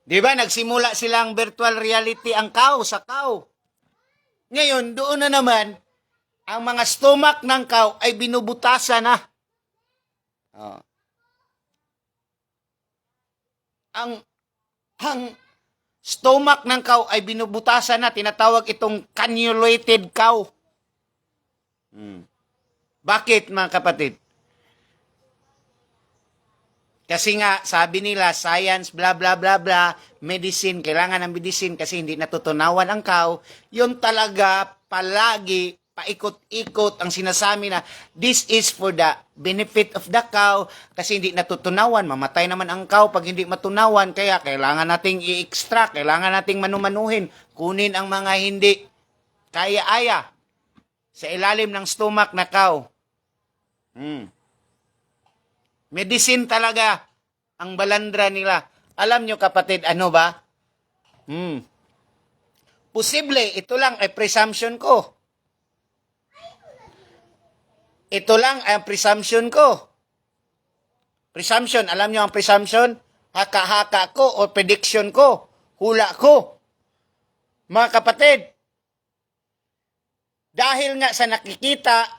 Di ba, nagsimula silang virtual reality ang cow sa cow. Ngayon, doon na naman, ang mga stomach ng cow ay binubutasan na. Oh. Ang stomach ng cow ay binubutasan na. Tinatawag itong cannulated cow. Bakit, mga kapatid? Kasi nga, sabi nila, science, blah, blah, blah, blah, medicine, kailangan ng medicine kasi hindi natutunawan ang cow. Yun talaga, palagi, paikot-ikot ang sinasabi na this is for the benefit of the cow kasi hindi natutunawan. Mamatay naman ang cow pag hindi matunawan. Kaya kailangan nating i-extract, kailangan nating manumanuhin, kunin ang mga hindi kaya-aya sa ilalim ng stomach na cow. Medicine talaga ang balandra nila. Alam nyo, kapatid, ano ba? Posible, ito lang ay presumption ko. Ito lang ang presumption ko. Presumption, alam nyo ang presumption? Haka-haka ko o prediction ko. Hula ko. Mga kapatid, dahil nga sa nakikita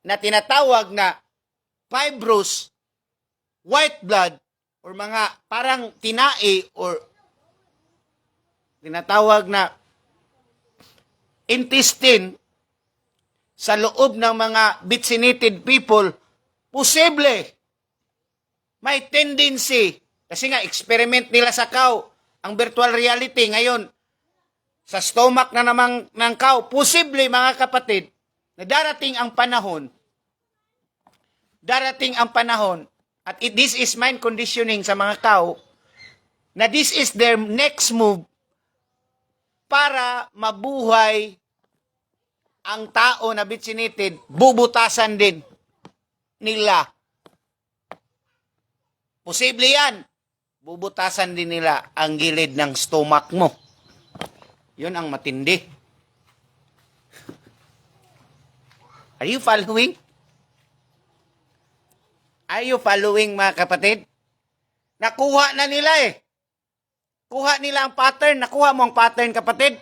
na tinatawag na fibrous white blood or mga parang tinai or tinatawag na intestine sa loob ng mga vaccinated people, posible may tendency, kasi nga experiment nila sa cow, ang virtual reality ngayon, sa stomach na namang ng cow, posible, mga kapatid, na darating ang panahon, At this is mind conditioning sa mga tao na this is their next move para mabuhay ang tao na vaccinated, bubutasan din nila. Posible yan. Bubutasan din nila ang gilid ng stomach mo. Yun ang matindi. Are you following? Are you following, mga kapatid? Nakuha na nila eh. Kuha nila ang pattern. Nakuha mo ang pattern, kapatid?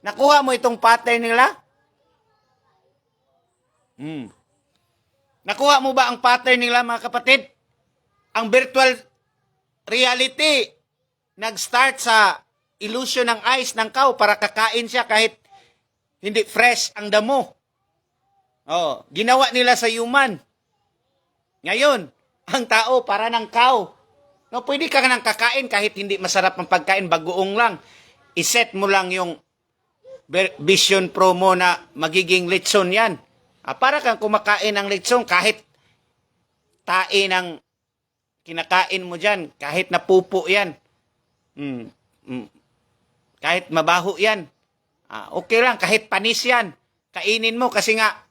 Nakuha mo itong pattern nila? Nakuha mo ba ang pattern nila, mga kapatid? Ang virtual reality nag-start sa illusion ng eyes ng cow para kakain siya kahit hindi fresh ang damo. Ginawa nila sa human. Ngayon, ang tao para ng cow. No, pwede ka nang kakain kahit hindi masarap ang pagkain, bagoong lang. Iset mo lang yung Vision Pro mo na magiging litson yan. Para kang kumakain ng litson kahit tae ng kinakain mo dyan, kahit napupo yan. Kahit mabaho yan. Okay lang, kahit panis yan. Kainin mo kasi nga,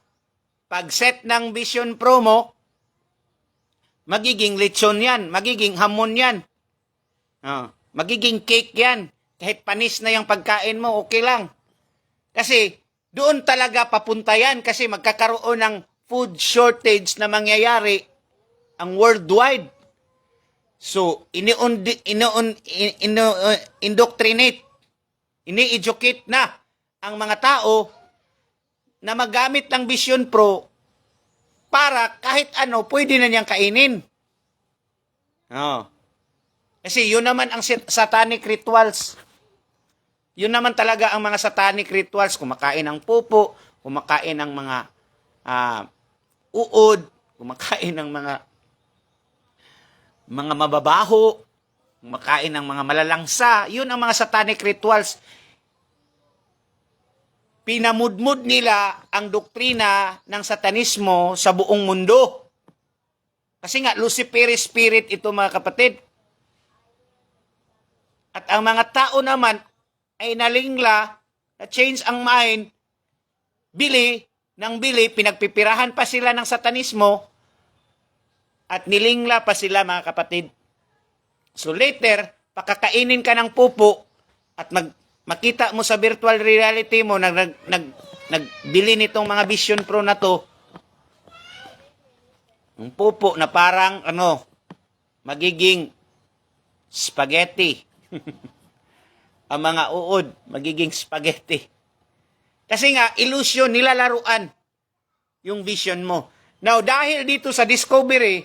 pag set ng Vision Pro mo, magiging litson yan, magiging hamon yan. Magiging cake yan. Kahit panis na yung pagkain mo, okay lang. Kasi doon talaga papunta yan kasi magkakaroon ng food shortage na mangyayari ang worldwide. So, indoctrinate, ini-educate na ang mga tao na magamit ng Vision Pro para kahit ano, pwede na niyang kainin. Kasi yun naman ang satanic rituals. Yun naman talaga ang mga satanic rituals. Kumakain ng pupo, kumakain ng mga uod, kumakain ng mga mababaho, kumakain ng mga malalangsa. Yun ang mga satanic rituals. Pinamudmud nila ang doktrina ng satanismo sa buong mundo. Kasi nga, Lucifer spirit ito, mga kapatid. At ang mga tao naman ay nalingla, na-change ang mind, bili, pinagpipirahan pa sila ng satanismo, at nilingla pa sila, mga kapatid. So later, pakakainin ka ng pupo, at makita mo sa virtual reality mo, nagbili nitong mga Vision Pro na to, ang pupo na parang, magiging spaghetti. Ang mga uod, magiging spaghetti. Kasi nga, illusion, nilalaruan yung vision mo. Now, dahil dito sa discovery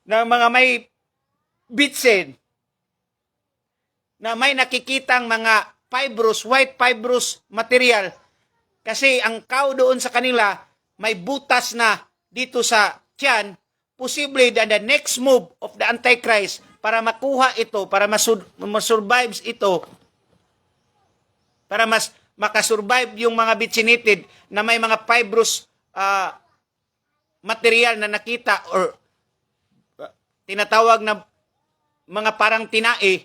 ng mga may bitsin, na may nakikitang mga fibrous, white fibrous material, kasi ang cow doon sa kanila, may butas na dito sa tiyan, posible that the next move of the Antichrist, para makuha ito, para masurvive ito, para makasurvive yung mga vaccinated na may mga fibrous material na nakita or tinatawag na mga parang tinae,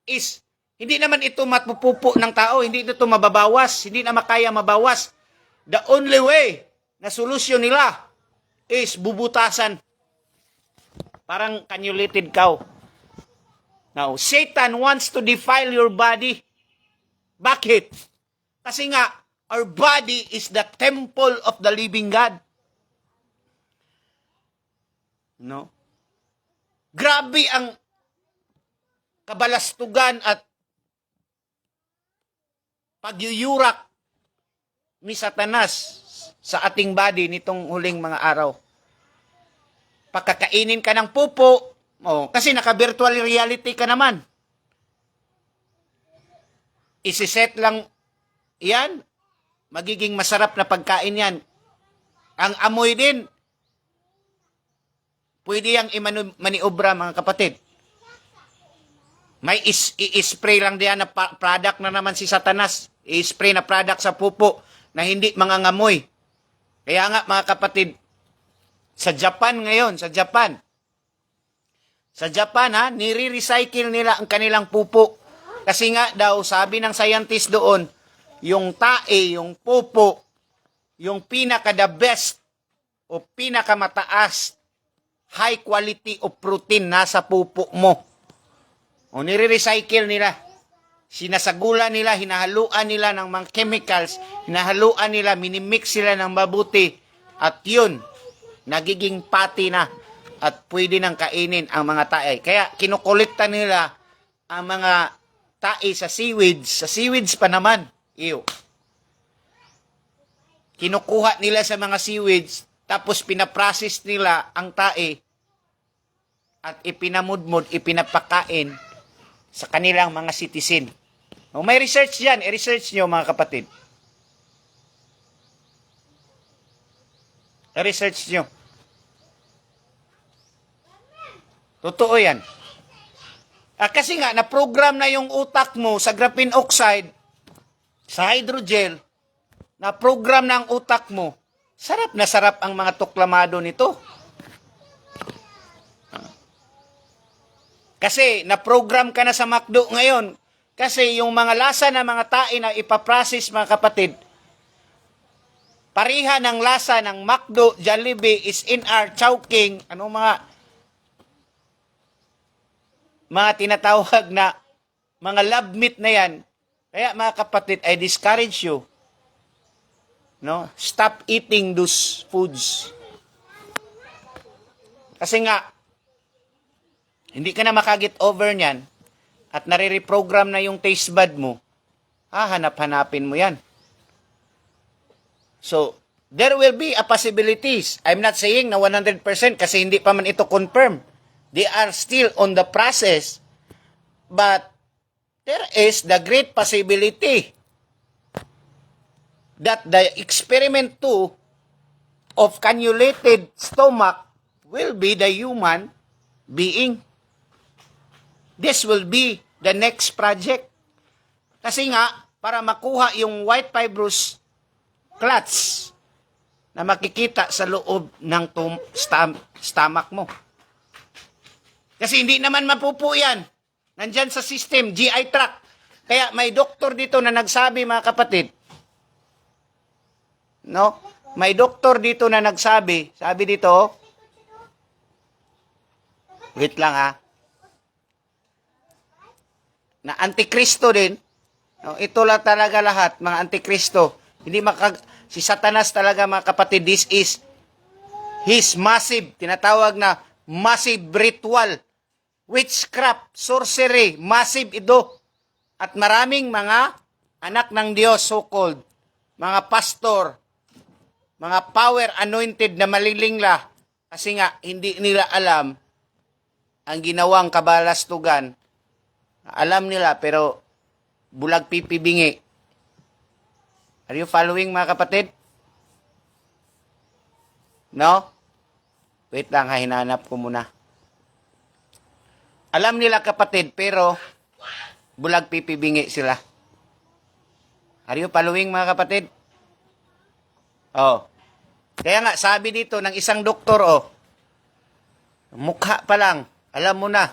is hindi naman ito mapupupo ng tao, hindi ito mababawas, hindi na makaya mabawas. The only way na solusyon nila is bubutasan. Parang cannulated cow. Now, Satan wants to defile your body. Bakit? Kasi nga, our body is the temple of the living God. No? Grabe ang kabalastugan at pagyuyurak ni Satanas sa ating body nitong huling mga araw. Pagkakainin ka ng pupo, kasi naka-virtual reality ka naman. Isiset lang yan, magiging masarap na pagkain yan. Ang amoy din, pwede yang maniobra, mga kapatid. May i-spray lang diyan na product na naman si Satanas. I-spray na product sa pupo na hindi mangangamoy. Kaya nga, mga kapatid, Sa Japan ngayon, sa Japan. Sa Japan ha, nire-recycle nila ang kanilang pupo. Kasi nga daw, sabi ng scientist doon, yung tae, yung pupo, yung pinaka-the best o pinakamataas high quality of protein nasa pupo mo. O nire-recycle nila. Sinasagula nila, hinahaluan nila ng mga chemicals, hinahaluan nila, minimix sila ng mabuti. At yun, nagiging pati na at pwede nang kainin ang mga tae. Kaya kinukolekta nila ang mga tae sa seaweeds. Sa seaweeds pa naman. Ew. Kinukuha nila sa mga seaweeds, tapos pinaprocess nila ang tae at ipinamudmod, ipinapakain sa kanilang mga citizen. O, may research yan. I-research nyo mga kapatid. I-research nyo. Totoo yan. Kasi nga, na-program na yung utak mo sa graphene oxide, sa hydrogel, na-program na ang utak mo. Sarap na sarap ang mga tuklamado nito. Kasi na-program ka na sa McDo ngayon. Kasi yung mga lasa ng mga tae na ipaprocess mga kapatid, pariha ng lasa ng McDo, Jollibee, SNR, Chowking, ano mga tinatawag na mga lab meat na yan. Kaya mga kapatid, I discourage you. No? Stop eating those foods. Kasi nga, hindi ka na makaget over niyan at nare-reprogram na yung taste bud mo, hanap-hanapin mo yan. So, there will be a possibilities. I'm not saying na 100% kasi hindi pa man ito confirm. They are still on the process. But there is the great possibility that the experiment too of cannulated stomach will be the human being. This will be the next project. Kasi nga, para makuha yung white fibrous clots na makikita sa loob ng stomach mo. Kasi hindi naman mapupo yan. Nandyan sa system, GI tract. Kaya may doktor dito na nagsabi, mga kapatid, no? May doktor dito na nagsabi, sabi dito, wait lang ha, na antikristo din, no? Ito lang talaga lahat, mga antikristo. Hindi si Satanas talaga mga kapatid, this is his massive, tinatawag na massive ritual, witchcraft, sorcery, massive ito. At maraming mga anak ng Diyos, so-called, mga pastor, mga power anointed na malilingla, kasi nga hindi nila alam ang ginawang kabalastugan. Alam nila pero bulag pipi bingi. Are you following mga kapatid? No? Wait lang, hinanap ko muna. Alam nila kapatid, pero bulag pipi bingi sila. Are you following mga kapatid? Oh. Kaya nga, sabi dito ng isang doktor, mukha pa lang, alam mo na.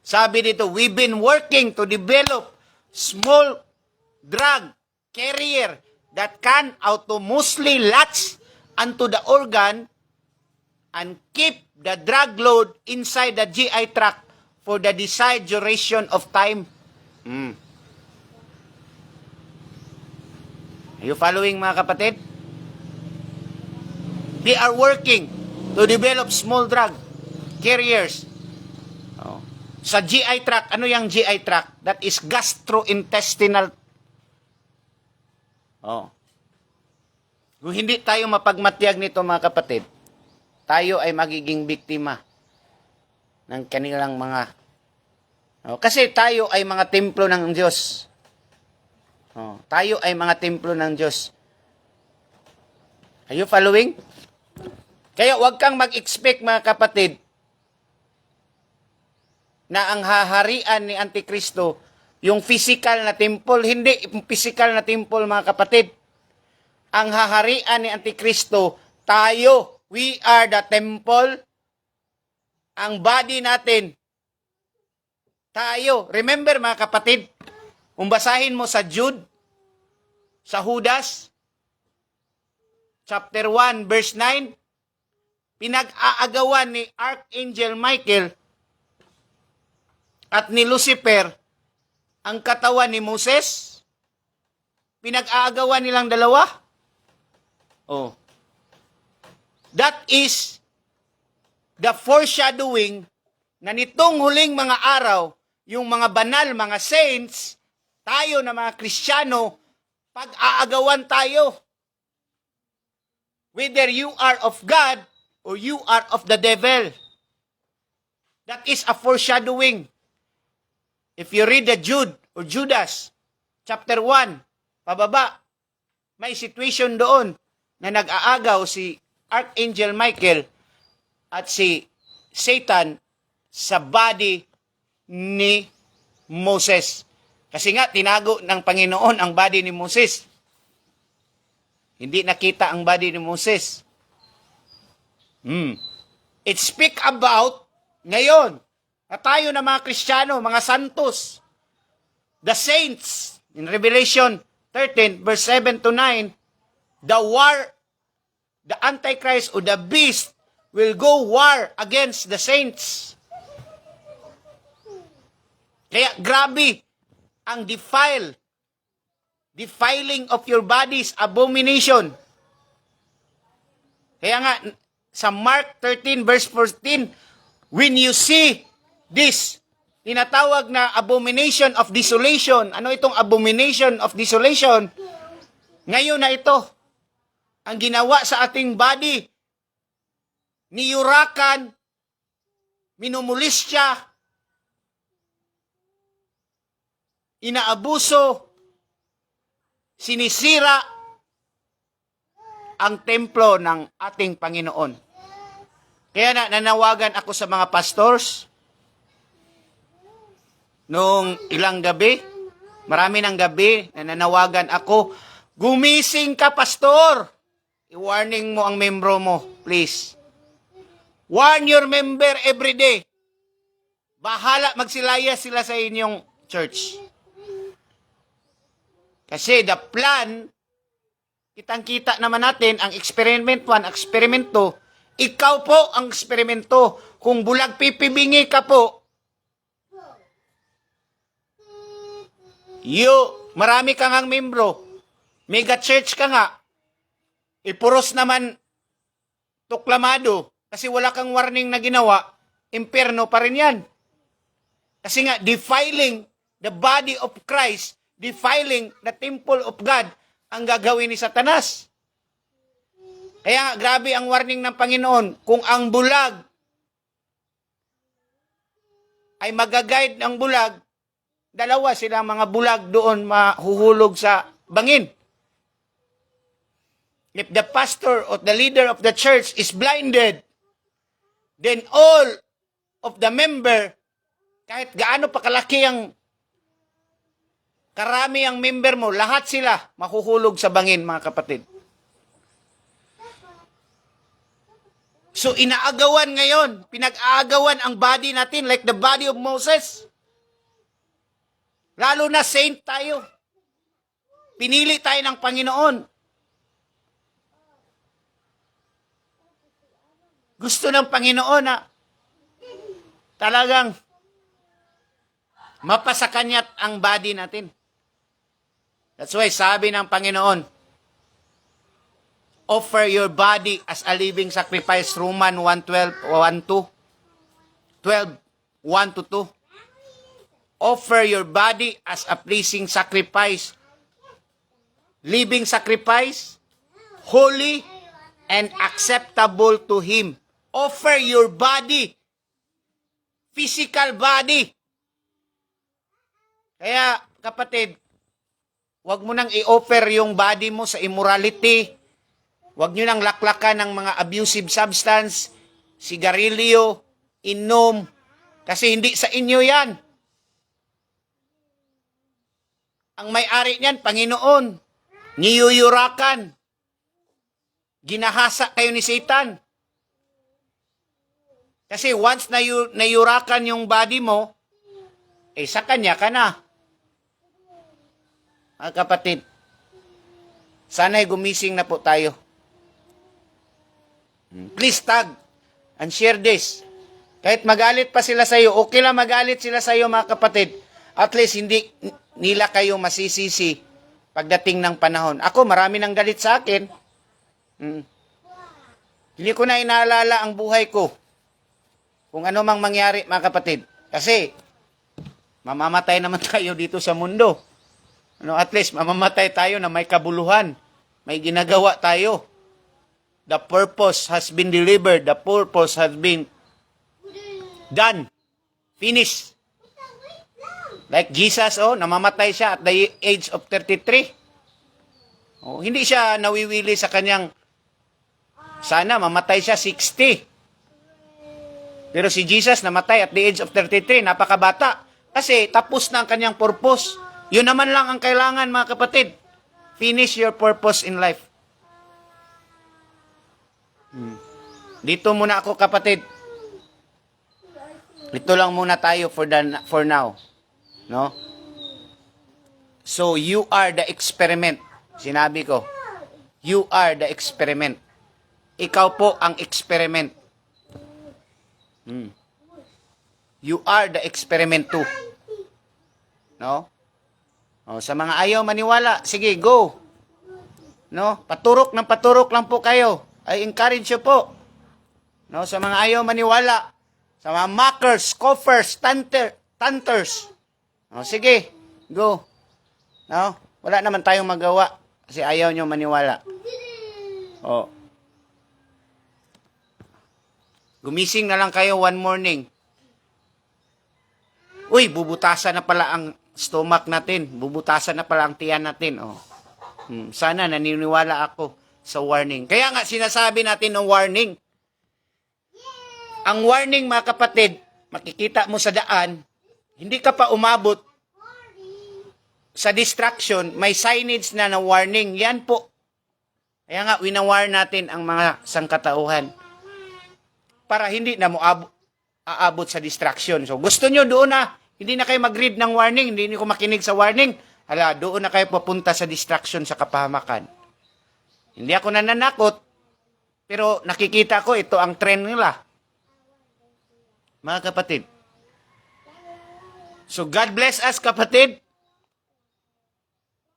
Sabi dito, we've been working to develop small drug carrier that can autonomously latch onto the organ and keep the drug load inside the GI tract for the desired duration of time. Are you following mga kapatid? They are working to develop small drug carriers. Sa GI tract, ano yung GI tract? That is gastrointestinal. Kung hindi tayo mapagmatyag nito mga kapatid, tayo ay magiging biktima ng kanilang mga... kasi tayo ay mga templo ng Diyos. Tayo ay mga templo ng Diyos. Are you following? Kaya huwag kang mag-expect mga kapatid na ang haharian ni Antikristo, yung physical na temple, hindi yung physical na temple mga kapatid. Ang haharian ni Antikristo, tayo, We are the temple. Ang body natin, tayo. Remember mga kapatid, kung basahin mo sa Jude, sa Judas, chapter 1, verse 9, pinag-aagawan ni Archangel Michael at ni Lucifer ang katawan ni Moses. Pinag-aagawan nilang dalawa. Oh. That is the foreshadowing na nitong huling mga araw, yung mga banal, mga saints, tayo na mga Kristiyano, pag-aagawan tayo. Whether you are of God or you are of the devil. That is a foreshadowing. If you read the Jude or Judas, chapter 1, pababa, may situation doon na nag-aagaw si Archangel Michael at si Satan sa body ni Moses. Kasi nga, tinago ng Panginoon ang body ni Moses. Hindi nakita ang body ni Moses. It speak about ngayon na tayo na mga Kristiyano, mga santos, the saints, in Revelation 13, verse 7 to 9, the Antichrist or the beast will go war against the saints. Kaya grabe ang defiling of your bodies, abomination. Kaya nga, sa Mark 13 verse 14, when you see this, tinatawag na abomination of desolation. Ano itong abomination of desolation? Ngayon na ito, ang ginawa sa ating body, niyurakan, minumulistya, inaabuso, sinisira ang templo ng ating Panginoon. Kaya nanawagan ako sa mga pastors noong ilang gabi, marami ng gabi na nanawagan ako, gumising ka, pastor! I-warning mo ang membro mo, please. Warn your member every day. Bahala magsilaya sila sa inyong church. Kasi the plan, kitang-kita naman natin, ang experiment 1, experiment 2, ikaw po ang eksperimento. Kung bulag pipibingi ka po, marami kang ang membro, mega church ka nga, ipuros naman tuklamado, kasi wala kang warning na ginawa, impyerno pa rin yan. Kasi nga, defiling the body of Christ, defiling the temple of God, ang gagawin ni Satanas. Kaya nga, grabe ang warning ng Panginoon, kung ang bulag ay magaguide ng bulag, dalawa silang mga bulag doon mahuhulog sa bangin. If the pastor or the leader of the church is blinded, then all of the member, kahit gaano pa kalaki ang karami ang member mo, lahat sila mahuhulog sa bangin, mga kapatid. So inaagawan ngayon, pinag-aagawan ang body natin like the body of Moses. Lalo na saint tayo. Pinili tayo ng Panginoon. Gusto ng Panginoon na talagang mapasakanyat ang body natin. That's why sabi ng Panginoon, offer your body as a living sacrifice. Roman 1:12, 1:2. 12, 1-2. Offer your body as a pleasing sacrifice. Living sacrifice, holy and acceptable to Him. Offer your body, physical body. Kaya, kapatid, wag mo nang i-offer yung body mo sa immorality. Wag nyo nang laklakan ng mga abusive substance, sigarilyo, inom, kasi hindi sa inyo yan. Ang may-ari niyan, Panginoon. Niyuyurakan. Ginahasa kayo ni Satan. Kasi once na nayurakan yung body mo, sa kanya ka na. Mga kapatid, sana'y gumising na po tayo. Please tag and share this. Kahit magalit pa sila sa iyo, okay lang magalit sila sa iyo mga kapatid. At least hindi nila kayo masisisi pagdating ng panahon. Ako, marami nang galit sa akin. Hindi ko na inaalala ang buhay ko. Kung ano mang mangyari mga kapatid. Kasi, mamamatay naman tayo dito sa mundo. At least, mamamatay tayo na may kabuluhan. May ginagawa tayo. The purpose has been delivered. The purpose has been done. Finished. Like Jesus, namamatay siya at the age of 33. Hindi siya nawiwili sa kanyang, sana mamatay siya 60. Pero si Jesus namatay at the age of 33, napakabata. Kasi tapos na ang kanyang purpose. Yun naman lang ang kailangan mga kapatid. Finish your purpose in life. Dito muna ako kapatid. Dito lang muna tayo for now. No? So you are the experiment. Sinabi ko, you are the experiment. Ikaw po ang experiment. You are the experiment too. No? Sa mga ayaw maniwala, sige, go. No? Paturok lang po kayo. I encourage you po. No? Sa mga ayaw maniwala, sa mga mockers, scoffers, tanters. Sige, go. No? Wala naman tayong magawa kasi ayaw nyo maniwala. Gumising na lang kayo one morning. Uy, bubutasan na pala ang stomach natin. Bubutasan na pala ang tiyan natin. Sana naniniwala ako sa warning. Kaya nga sinasabi natin ng warning. Ang warning mga kapatid, makikita mo sa daan, hindi ka pa umabot sa distraction, may signage na warning. Yan po. Kaya nga, winawar natin ang mga sangkatauhan para hindi na mo aabot sa distraction. So, gusto nyo doon na, hindi na kayo mag-read ng warning, hindi nyo makinig sa warning, doon na kayo papunta sa distraction, sa kapahamakan. Hindi ako nananakot, pero nakikita ko ito ang trend nila. Mga kapatid. So, God bless us, kapatid.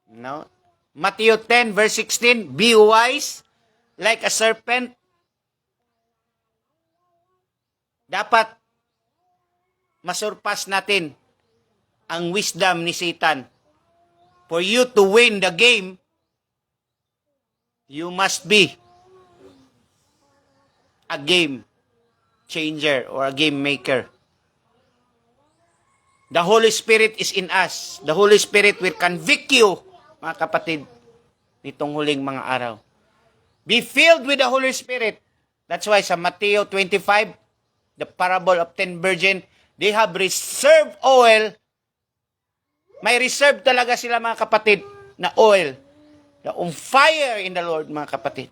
No? Matthew 10 verse 16, be wise like a serpent. Dapat masurpass natin ang wisdom ni Satan. For you to win the game, you must be a game changer or a game maker. The Holy Spirit is in us. The Holy Spirit will convict you, mga kapatid, nitong huling mga araw. Be filled with the Holy Spirit. That's why sa Matthew 25, the parable of 10 virgins, they have reserved oil. May reserve talaga sila mga kapatid na oil. Na on fire in the Lord mga kapatid.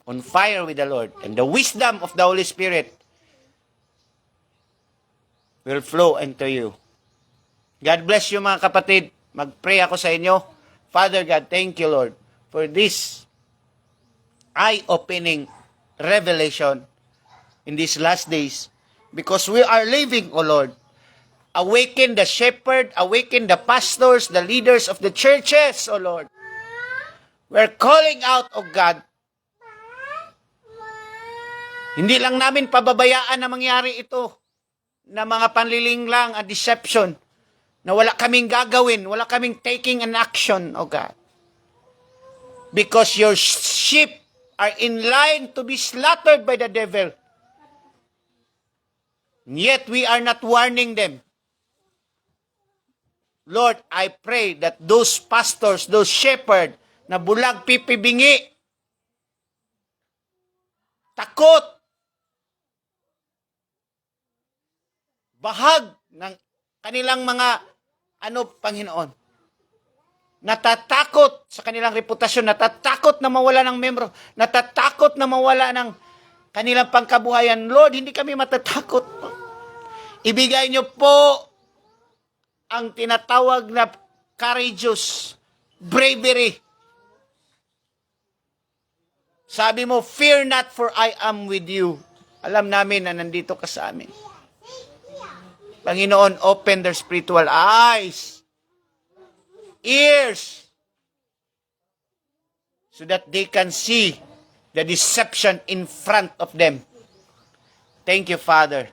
On fire with the Lord. And the wisdom of the Holy Spirit will flow into you. God bless you mga kapatid. Mag-pray ako sa inyo. Father God, thank you Lord for this eye-opening revelation in these last days. Because we are living, O Lord. Awaken the shepherd, awaken the pastors, the leaders of the churches, O Lord. We're calling out, O God. Hindi lang namin pababayaan na mangyari ito na mga panliling lang at deception na wala kaming gagawin, wala kaming taking an action, O God. Because your sheep are in line to be slaughtered by the devil. Yet we are not warning them. Lord, I pray that those pastors, those shepherds na bulag pipibingi, takot, bahag ng kanilang mga Panginoon. natatakot sa kanilang reputasyon, natatakot na mawala ng membro, natatakot na mawala ng kanilang pangkabuhayan. Lord, hindi kami matatakot. Ibigay niyo po ang tinatawag na courageous, bravery. Sabi mo, fear not for I am with you. Alam namin na nandito ka sa amin. Panginoon, open their spiritual eyes, ears, so that they can see the deception in front of them. Thank you, Father.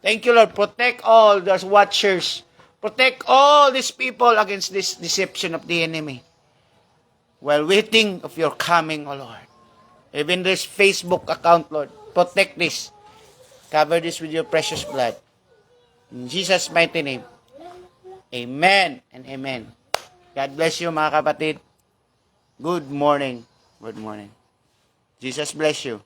Thank you, Lord. Protect all those watchers. Protect all these people against this deception of the enemy. While waiting of your coming, O Lord. Even this Facebook account, Lord. Protect this. Cover this with your precious blood. In Jesus' mighty name. Amen and amen. God bless you, mga kapatid. Good morning. Good morning. Jesus bless you.